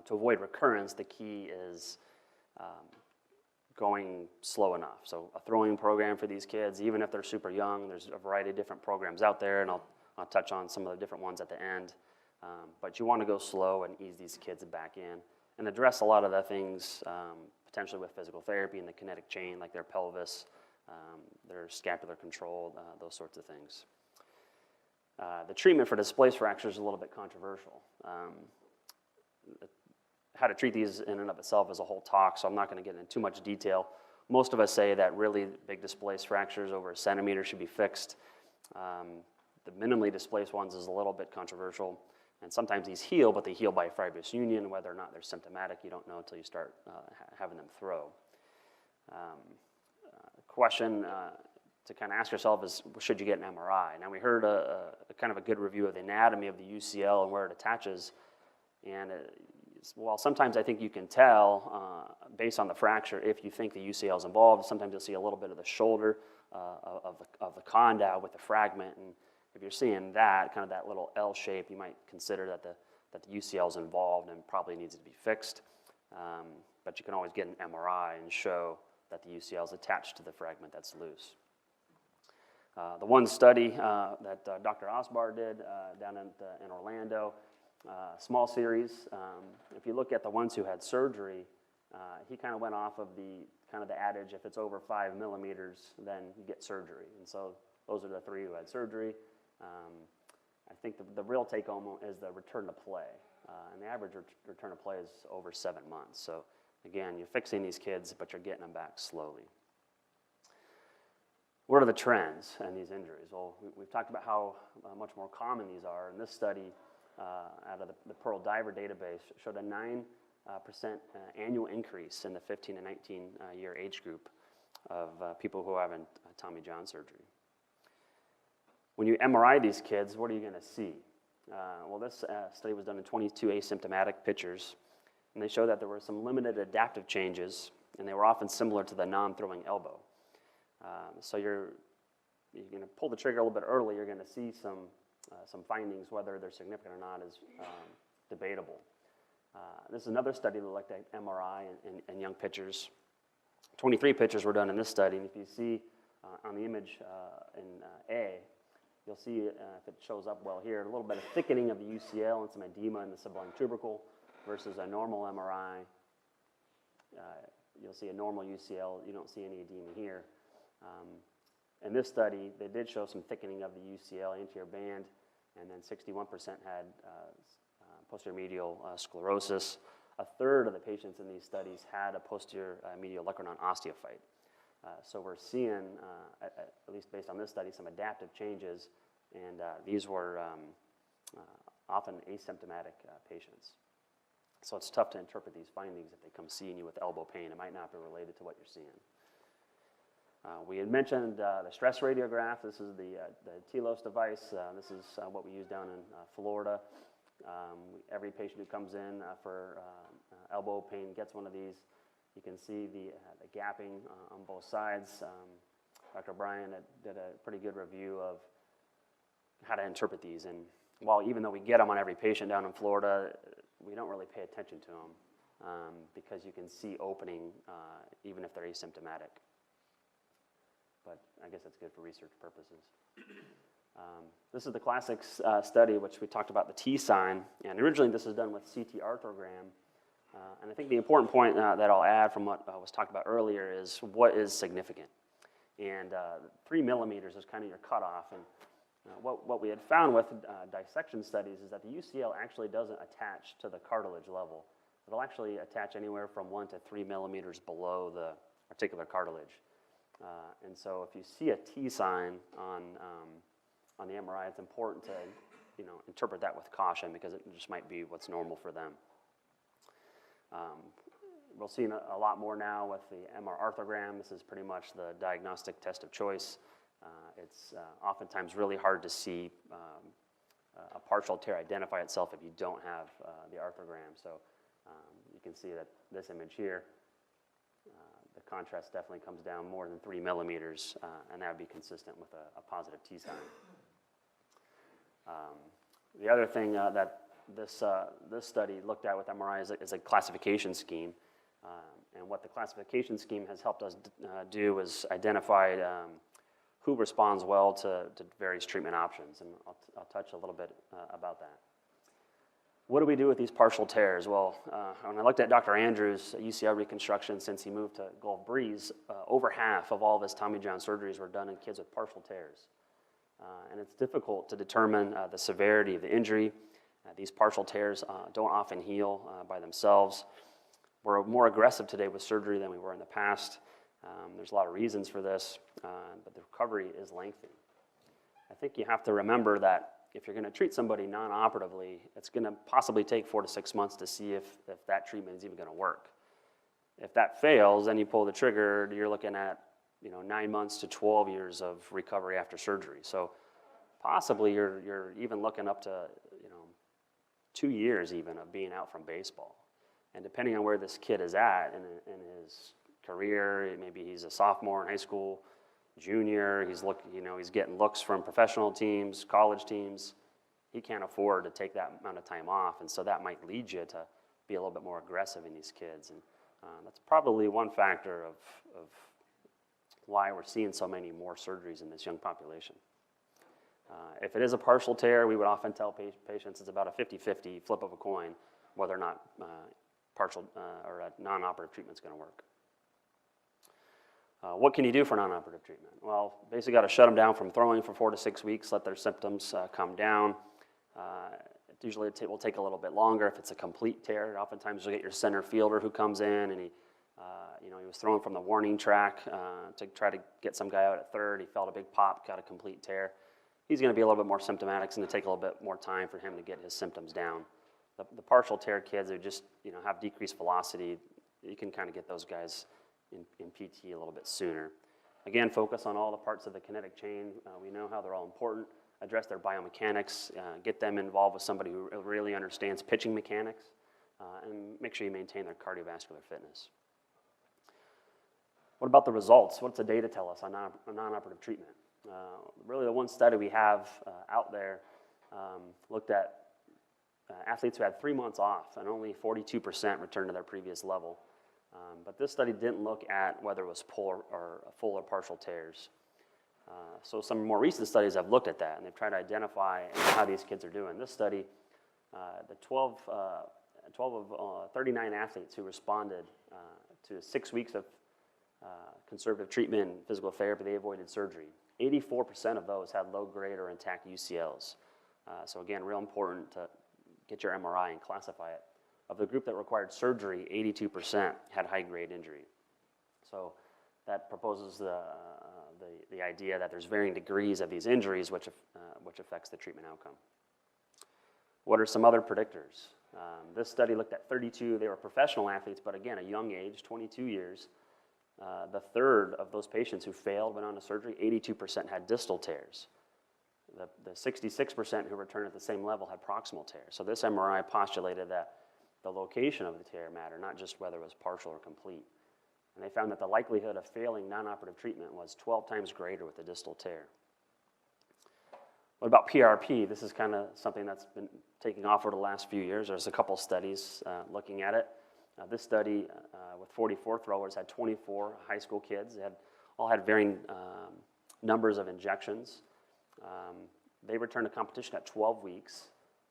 To avoid recurrence, the key is going slow enough. So a throwing program for these kids, even if they're super young, there's a variety of different programs out there, and I'll touch on some of the different ones at the end. But you want to go slow and ease these kids back in and address a lot of the things potentially with physical therapy and the kinetic chain, like their pelvis, their scapular control, those sorts of things. The treatment for displaced fractures is a little bit controversial. How to treat these in and of itself is a whole talk, so I'm not going to get into too much detail. Most of us say that really big displaced fractures over 1 centimeter should be fixed. The minimally displaced ones is a little bit controversial, and sometimes these heal, but they heal by fibrous union. Whether or not they're symptomatic, you don't know until you start having them throw. Question to kind of ask yourself is, should you get an MRI? Now, we heard a kind of a good review of the anatomy of the UCL and where it attaches, and while sometimes I think you can tell based on the fracture if you think the UCL is involved. Sometimes you'll see a little bit of the shoulder of the condyle with the fragment, and if you're seeing that, kind of that little L shape, you might consider that the UCL is involved and probably needs to be fixed. But you can always get an MRI and show that the UCL is attached to the fragment that's loose. The one study that Dr. Osbar did down in Orlando, small series. If you look at the ones who had surgery, he kind of went off of the adage, if it's over 5 millimeters, then you get surgery. And so those are the 3 who had surgery. I think the real take-home is the return to play. And the average return to play is over 7 months. So again, you're fixing these kids, but you're getting them back slowly. What are the trends in these injuries? Well, we've talked about how much more common these are. And this study out of the Pearl Diver database showed a 9% annual increase in the 15 to 19 year age group of people who are having Tommy John surgery. When you MRI these kids, what are you going to see? Well, this study was done in 22 asymptomatic pitchers, and they showed that there were some limited adaptive changes, and they were often similar to the non-throwing elbow. So you're going to pull the trigger a little bit early. You're going to see some findings. Whether they're significant or not is debatable. This is another study that looked at MRI in young pitchers. 23 pitchers were done in this study, and if you see on the image in A, you'll see, if it shows up well here, a little bit of thickening of the UCL and some edema in the sublime tubercle versus a normal MRI. You'll see a normal UCL. You don't see any edema here. In this study, they did show some thickening of the UCL anterior band, and then 61% had posterior medial sclerosis. A third of the patients in these studies had a posterior medial Olecranon osteophyte. So we're seeing, at least based on this study, some adaptive changes, and these were often asymptomatic patients. So it's tough to interpret these findings if they come seeing you with elbow pain. It might not be related to what you're seeing. We had mentioned the stress radiograph. This is the TLOS device. This is what we use down in Florida. Every patient who comes in for elbow pain gets one of these. You can see the gapping on both sides. Dr. Bryan did a pretty good review of how to interpret these. And while even though we get them on every patient down in Florida, we don't really pay attention to them because you can see opening even if they're asymptomatic. But I guess that's good for research purposes. This is the classic study, which we talked about the T sign. And originally this was done with CT arthrogram. And I think the important point that I'll add from what was talked about earlier is what is significant. And 3 millimeters is kind of your cutoff. And what we had found with dissection studies is that the UCL actually doesn't attach to the cartilage level. It'll actually attach anywhere from 1 to 3 millimeters below the articular cartilage. And so if you see a T sign on the MRI, it's important to interpret that with caution because it just might be what's normal for them. We'll see a lot more now with the MR arthrogram. This is pretty much the diagnostic test of choice. It's oftentimes really hard to see a partial tear identify itself if you don't have the arthrogram. So you can see that this image here, the contrast definitely comes down more than 3 millimeters, and that would be consistent with a positive T sign. The other thing that this study looked at with MRI is a classification scheme. And what the classification scheme has helped us do is identify who responds well to various treatment options. And I'll touch a little bit about that. What do we do with these partial tears? Well, when I looked at Dr. Andrews' UCL reconstruction since he moved to Gulf Breeze, over half of all of his Tommy John surgeries were done in kids with partial tears. And it's difficult to determine the severity of the injury. These partial tears don't often heal by themselves. We're more aggressive today with surgery than we were in the past. There's a lot of reasons for this, but the recovery is lengthy. I think you have to remember that if you're going to treat somebody non-operatively, it's going to possibly take 4 to 6 months to see if that treatment is even going to work. If that fails, then you pull the trigger, you're looking at 9 months to 12 years of recovery after surgery. So possibly you're even looking up to 2 years even of being out from baseball. And depending on where this kid is at in his career, maybe he's a sophomore in high school, junior, he's getting looks from professional teams, college teams. He can't afford to take that amount of time off, and so that might lead you to be a little bit more aggressive in these kids. And that's probably one factor of why we're seeing so many more surgeries in this young population. If it is a partial tear, we would often tell patients it's about a 50-50 flip of a coin whether or not partial or a non-operative treatment is going to work. What can you do for non-operative treatment? Well, basically got to shut them down from throwing for 4 to 6 weeks, let their symptoms come down. Usually it will take a little bit longer if it's a complete tear. Oftentimes you'll get your center fielder who comes in and he was throwing from the warning track to try to get some guy out at third. He felt a big pop, got a complete tear. He's going to be a little bit more symptomatic. It's going to take a little bit more time for him to get his symptoms down. The partial tear kids who just have decreased velocity, you can kind of get those guys in PT a little bit sooner. Again, focus on all the parts of the kinetic chain. We know how they're all important. Address their biomechanics, get them involved with somebody who really understands pitching mechanics, and make sure you maintain their cardiovascular fitness. What about the results? What's the data tell us on non-operative treatment? Really the one study we have out there looked at athletes who had 3 months off, and only 42% returned to their previous level. But this study didn't look at whether it was full or partial tears. So some more recent studies have looked at that, and they've tried to identify how these kids are doing. This study, the 12 of 39 athletes who responded to 6 weeks of conservative treatment and physical therapy, they avoided surgery. 84% of those had low-grade or intact UCLs. So again, real important to get your MRI and classify it. Of the group that required surgery, 82% had high-grade injury. So that proposes the idea that there's varying degrees of these injuries which affects the treatment outcome. What are some other predictors? This study looked at 32, they were professional athletes, but again, a young age, 22 years. The third of those patients who failed went on to surgery, 82% had distal tears. The 66% who returned at the same level had proximal tears. So this MRI postulated that the location of the tear mattered, not just whether it was partial or complete. And they found that the likelihood of failing non-operative treatment was 12 times greater with the distal tear. What about PRP? This is kind of something that's been taking off over the last few years. There's a couple studies looking at it. This study with 44 throwers had 24 high school kids. They all had varying numbers of injections. They returned to competition at 12 weeks.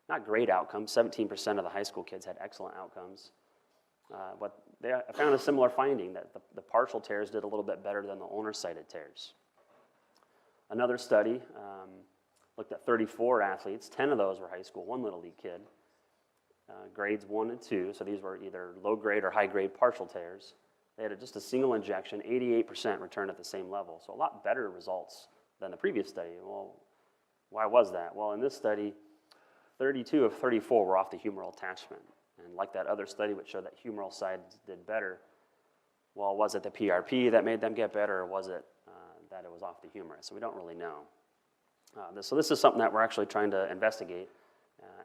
Not great outcomes. 17% of the high school kids had excellent outcomes. But they found a similar finding that the partial tears did a little bit better than the ulnar-sided tears. Another study looked at 34 athletes. 10 of those were high school, 1 little league kid. Grades 1 and 2, so these were either low-grade or high-grade partial tears. They had just a single injection, 88% returned at the same level, so a lot better results than the previous study. Well, why was that? Well, in this study, 32 of 34 were off the humeral attachment. And like that other study which showed that humeral sides did better, well, was it the PRP that made them get better, or was it that it was off the humerus? So we don't really know. So this is something that we're actually trying to investigate.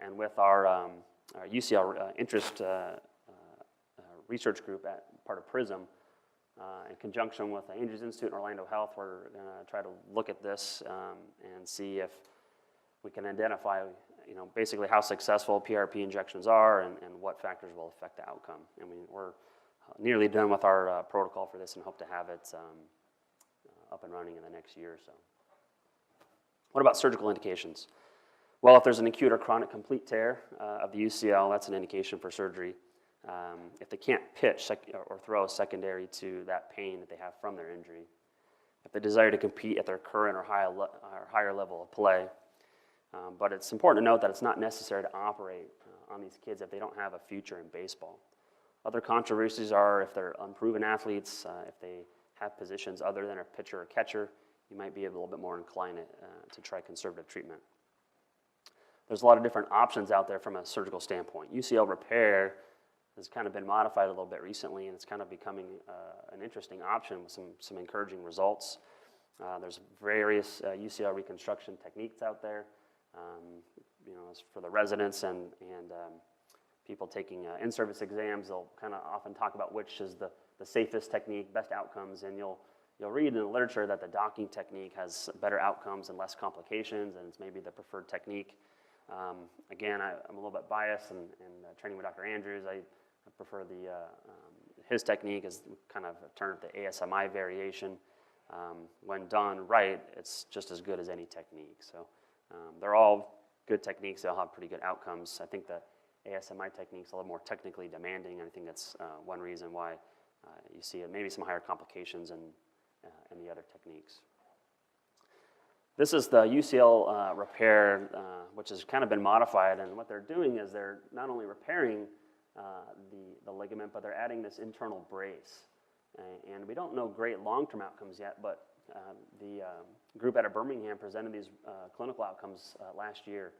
And with our UCL interest research group at part of PRISM, in conjunction with the Andrews Institute and Orlando Health, we're going to try to look at this and see if we can identify basically how successful PRP injections are and what factors will affect the outcome. And we're nearly done with our protocol for this and hope to have it up and running in the next year or so. What about surgical indications? Well, if there's an acute or chronic complete tear of the UCL, that's an indication for surgery. If they can't pitch or throw secondary to that pain that they have from their injury, if they desire to compete at their current or higher level of play. But it's important to note that it's not necessary to operate on these kids if they don't have a future in baseball. Other controversies are if they're unproven athletes, if they have positions other than a pitcher or catcher, you might be a little bit more inclined to try conservative treatment. There's a lot of different options out there from a surgical standpoint. UCL repair has kind of been modified a little bit recently, and it's kind of becoming an interesting option with some encouraging results. There's various UCL reconstruction techniques out there. As for the residents and people taking in-service exams, they'll kind of often talk about which is the safest technique, best outcomes, and you'll read in the literature that the docking technique has better outcomes and less complications, and it's maybe the preferred technique. Again, I'm a little bit biased, and training with Dr. Andrews, I prefer his technique is kind of a term, the ASMI variation. When done right, it's just as good as any technique. So they're all good techniques. They all have pretty good outcomes. I think the ASMI technique is a little more technically demanding, and I think that's one reason why you see maybe some higher complications in the other techniques. This is the UCL repair, which has kind of been modified, and what they're doing is they're not only repairing the ligament, but they're adding this internal brace. And we don't know great long-term outcomes yet, but the group out of Birmingham presented these clinical outcomes last year.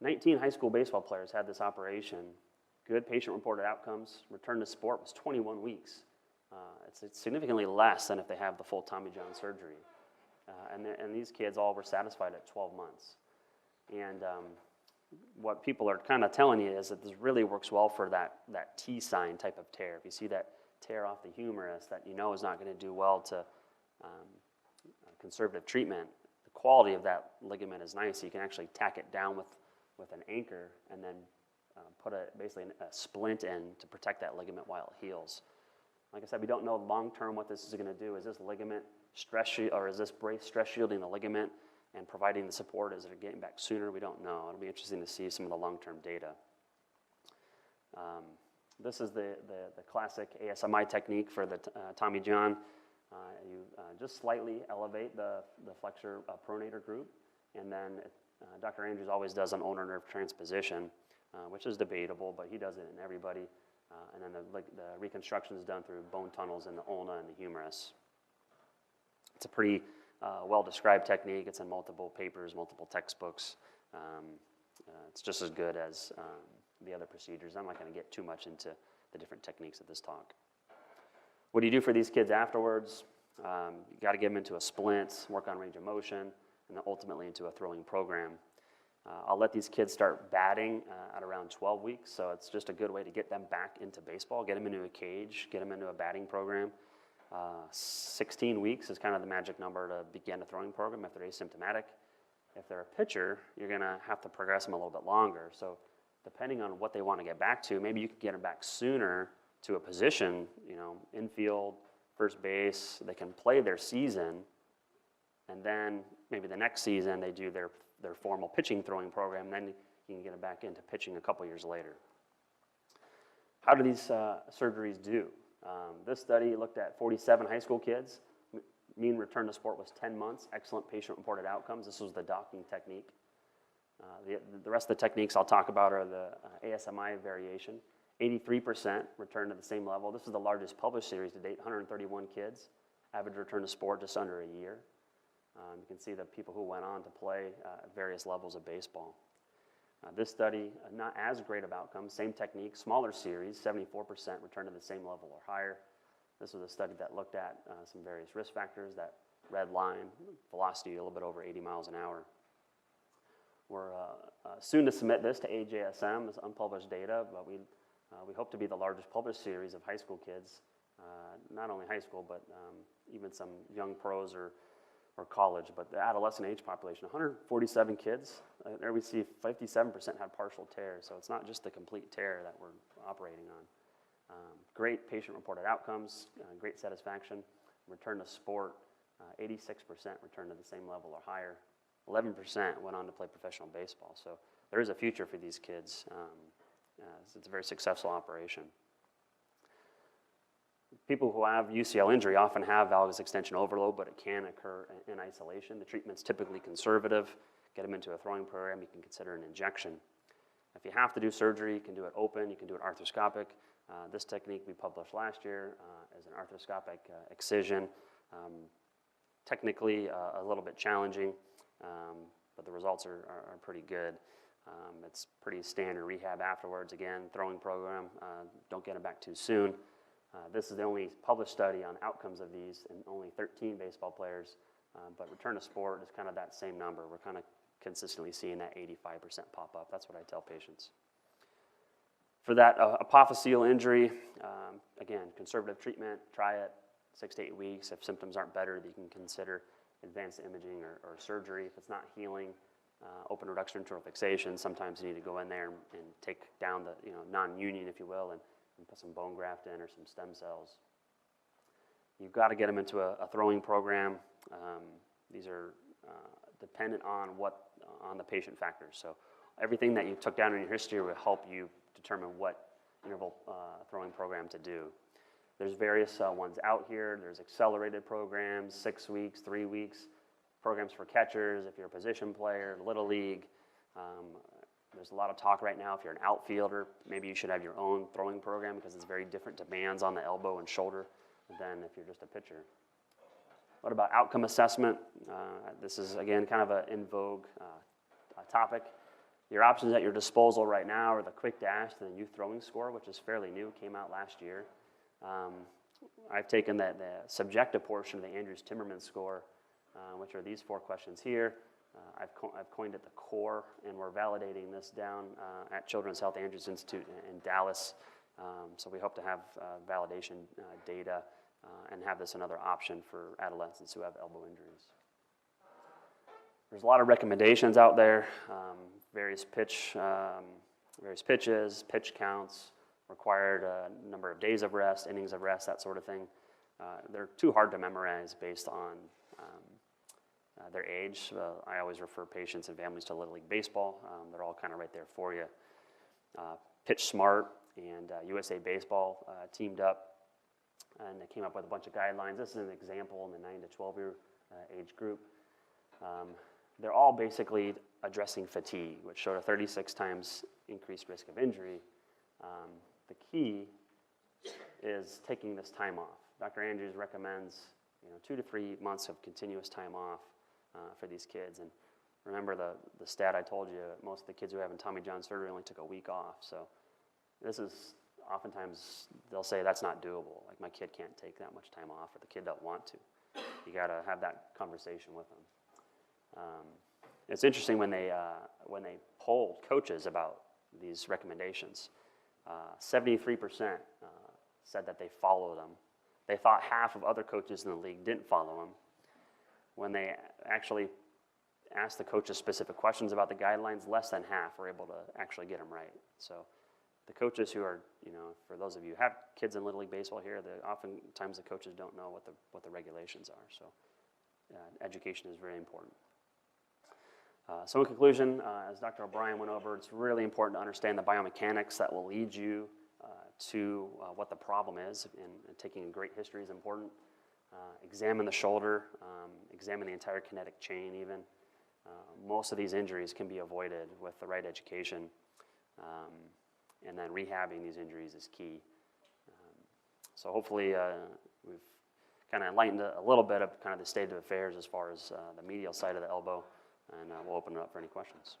19 high school baseball players had this operation. Good patient-reported outcomes. Return to sport was 21 weeks. It's significantly less than if they have the full Tommy John surgery. And these kids all were satisfied at 12 months. And what people are kind of telling you is that this really works well for that T-sign type of tear. If you see that tear off the humerus that you know is not going to do well to conservative treatment, the quality of that ligament is nice. So you can actually tack it down with an anchor and then put basically a splint in to protect that ligament while it heals. Like I said, we don't know long-term what this is going to do. Is this ligament or is this brace stress shielding the ligament and providing the support? Is it getting back sooner? We don't know. It'll be interesting to see some of the long-term data. This is the classic ASMI technique for the Tommy John. You just slightly elevate the flexor pronator group, and then Dr. Andrews always does an ulnar nerve transposition, which is debatable, but he does it in everybody. And then the reconstruction is done through bone tunnels in the ulna and the humerus. It's a pretty well-described technique. It's in multiple papers, multiple textbooks. It's just as good as the other procedures. I'm not going to get too much into the different techniques of this talk. What do you do for these kids afterwards? You got to get them into a splint, work on range of motion, and then ultimately into a throwing program. I'll let these kids start batting at around 12 weeks, so it's just a good way to get them back into baseball, get them into a cage, get them into a batting program. 16 weeks is kind of the magic number to begin a throwing program if they're asymptomatic. If they're a pitcher, you're going to have to progress them a little bit longer. So depending on what they want to get back to, maybe you can get them back sooner to a position, infield, first base. They can play their season, and then maybe the next season they do their formal pitching throwing program, then you can get them back into pitching a couple years later. How do these surgeries do? This study looked at 47 high school kids. Mean return to sport was 10 months. Excellent patient-reported outcomes. This was the docking technique. The rest of the techniques I'll talk about are the ASMI variation. 83% returned to the same level. This is the largest published series to date, 131 kids. Average return to sport just under a year. You can see the people who went on to play at various levels of baseball. This study, not as great of outcomes, same technique, smaller series, 74% returned to the same level or higher. This was a study that looked at some various risk factors, that red line, velocity a little bit over 80 miles an hour. We're soon to submit this to AJSM as unpublished data, but we hope to be the largest published series of high school kids, not only high school, but even some young pros or college, but the adolescent age population, 147 kids. There we see 57% had partial tears, so it's not just the complete tear that we're operating on. Great patient-reported outcomes, great satisfaction. Return to sport, 86% returned to the same level or higher. 11% went on to play professional baseball. So there is a future for these kids. It's a very successful operation. People who have UCL injury often have valgus extension overload, but it can occur in isolation. The treatment's typically conservative. Get them into a throwing program, you can consider an injection. If you have to do surgery, you can do it open, you can do it arthroscopic. This technique we published last year is an arthroscopic excision. Technically a little bit challenging, but the results are pretty good. It's pretty standard rehab afterwards. Again, throwing program, don't get them back too soon. This is the only published study on outcomes of these in only 13 baseball players, but return to sport is kind of that same number. We're kind of consistently seeing that 85% pop up. That's what I tell patients. For that apophyseal injury, again, conservative treatment, try it 6 to 8 weeks. If symptoms aren't better, you can consider advanced imaging or surgery. If it's not healing, open reduction internal fixation, sometimes you need to go in there and take down the non-union, if you will, and put some bone graft in or some stem cells. You've got to get them into a throwing program. These are dependent on the patient factors. So everything that you took down in your history will help you determine what interval throwing program to do. There's various ones out here. There's accelerated programs, 6 weeks, 3 weeks, programs for catchers, if you're a position player, Little League. There's a lot of talk right now, if you're an outfielder, maybe you should have your own throwing program because it's very different demands on the elbow and shoulder than if you're just a pitcher. What about outcome assessment? This is, again, kind of an in vogue topic. Your options at your disposal right now are the quick dash and the youth throwing score, which is fairly new, came out last year. I've taken the subjective portion of the Andrews-Timmerman score, which are these 4 questions here. I've coined it the core, and we're validating this down at Children's Health Andrews Institute in Dallas. So we hope to have validation data and have this another option for adolescents who have elbow injuries. There's a lot of recommendations out there, various pitches, pitch counts, required number of days of rest, innings of rest, that sort of thing. They're too hard to memorize based on their age. I always refer patients and families to Little League Baseball. They're all kind of right there for you. Pitch Smart and USA Baseball teamed up, and they came up with a bunch of guidelines. This is an example in the 9 to 12-year age group. They're all basically addressing fatigue, which showed a 36 times increased risk of injury. The key is taking this time off. Dr. Andrews recommends 2 to 3 months of continuous time off for these kids. And remember the stat I told you, most of the kids who have Tommy John surgery only took a week off. So this is oftentimes, they'll say that's not doable. Like, my kid can't take that much time off, or the kid don't want to. You got to have that conversation with them. It's interesting when they polled coaches about these recommendations, 73% said that they followed them. They thought half of other coaches in the league didn't follow them. When they actually asked the coaches specific questions about the guidelines, less than half were able to actually get them right. So the coaches who are, for those of you who have kids in Little League Baseball here, oftentimes the coaches don't know what the regulations are. So education is very important. So in conclusion, as Dr. O'Brien went over, it's really important to understand the biomechanics that will lead you to what the problem is, and taking a great history is important. Examine the shoulder, examine the entire kinetic chain even. Most of these injuries can be avoided with the right education, and then rehabbing these injuries is key. So hopefully we've kind of enlightened a little bit of kind of the state of affairs as far as the medial side of the elbow, and we'll open it up for any questions.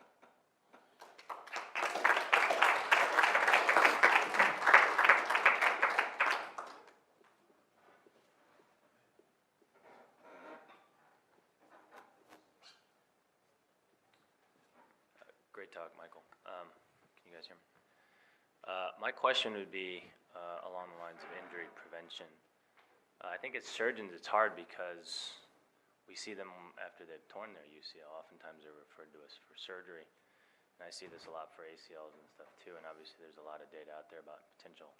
Great talk, Michael. Can you guys hear me? My question would be along the lines of injury prevention. I think as surgeons it's hard because we see them after they've torn their UCL. Oftentimes they're referred to us for surgery. And I see this a lot for ACLs and stuff too, and obviously there's a lot of data out there about potential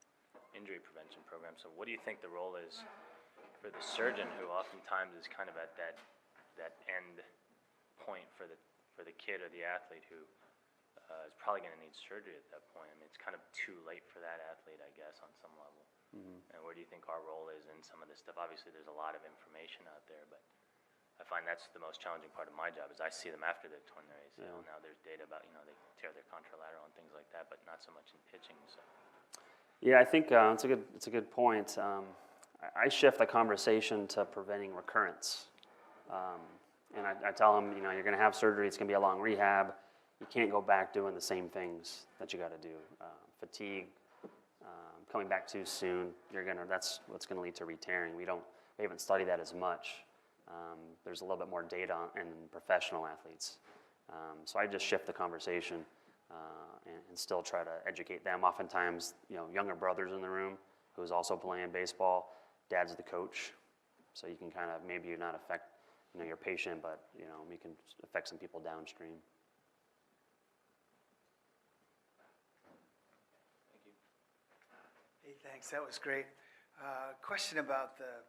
injury prevention programs. So what do you think the role is for the surgeon, who oftentimes is kind of at that end point for the kid or the athlete who is probably going to need surgery at that point? I mean, it's kind of too late for that athlete, I guess, on some level. Mm-hmm. And where do you think our role is in some of this stuff? Obviously, there's a lot of information out there, but I find that's the most challenging part of my job, is I see them after they've torn their ACL. Yeah. Now there's data about, they tear their contralateral and things like that, but not so much in pitching. So. Yeah, I think it's a good point. I shift the conversation to preventing recurrence. And I tell them, you're going to have surgery. It's going to be a long rehab. you can't go back doing the same things that you got to do. Fatigue, coming back too soon, that's what's gonna lead to re-tearing. We haven't studied that as much. There's a little bit more data in professional athletes. So I just shift the conversation and still try to educate them. Oftentimes, younger brothers in the room who's also playing baseball, dad's the coach. So you can kind of, maybe you're not affect, your patient, but, you can affect some people downstream. Hey, thanks. That was great. Question about the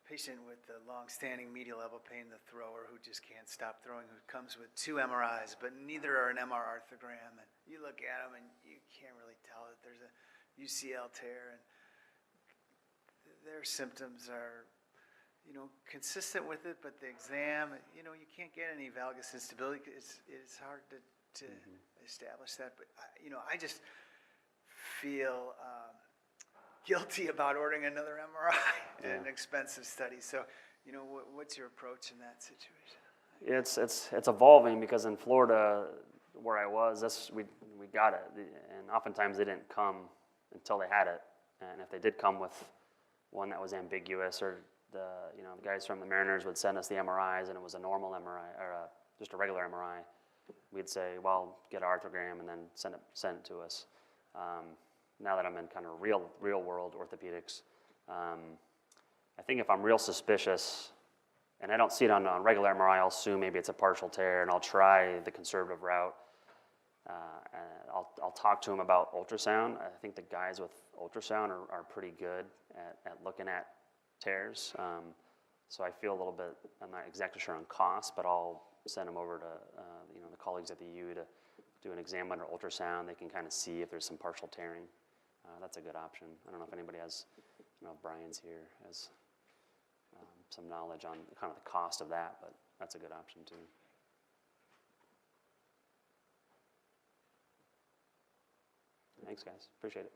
patient with the long-standing medial elbow pain, the thrower who just can't stop throwing, who comes with 2 MRIs, but neither are an MR arthrogram. And you look at them and you can't really tell that there's a UCL tear, and their symptoms are, consistent with it, but the exam, you can't get any valgus instability. It's hard to establish that. But, I just feel guilty about ordering another MRI and an expensive study. So, what's your approach in that situation? It's evolving, because in Florida, where I was, we got it, and oftentimes they didn't come until they had it. And if they did come with one that was ambiguous, or the guys from the Mariners would send us the MRIs and it was a normal MRI or just a regular MRI, we'd say, well, get an arthrogram and then send it to us. Now that I'm in kind of real world orthopedics, I think if I'm real suspicious and I don't see it on regular MRI, I'll assume maybe it's a partial tear, and I'll try the conservative route. And I'll talk to them about ultrasound. I think the guys with ultrasound are pretty good at looking at tears. So I feel a little bit, I'm not exactly sure on cost, but I'll send them over to the colleagues at the U to do an exam under ultrasound. They can kind of see if there's some partial tearing. That's a good option. I don't know if anybody has, if Brian's here, has some knowledge on kind of the cost of that, but that's a good option too. Thanks, guys. Appreciate it.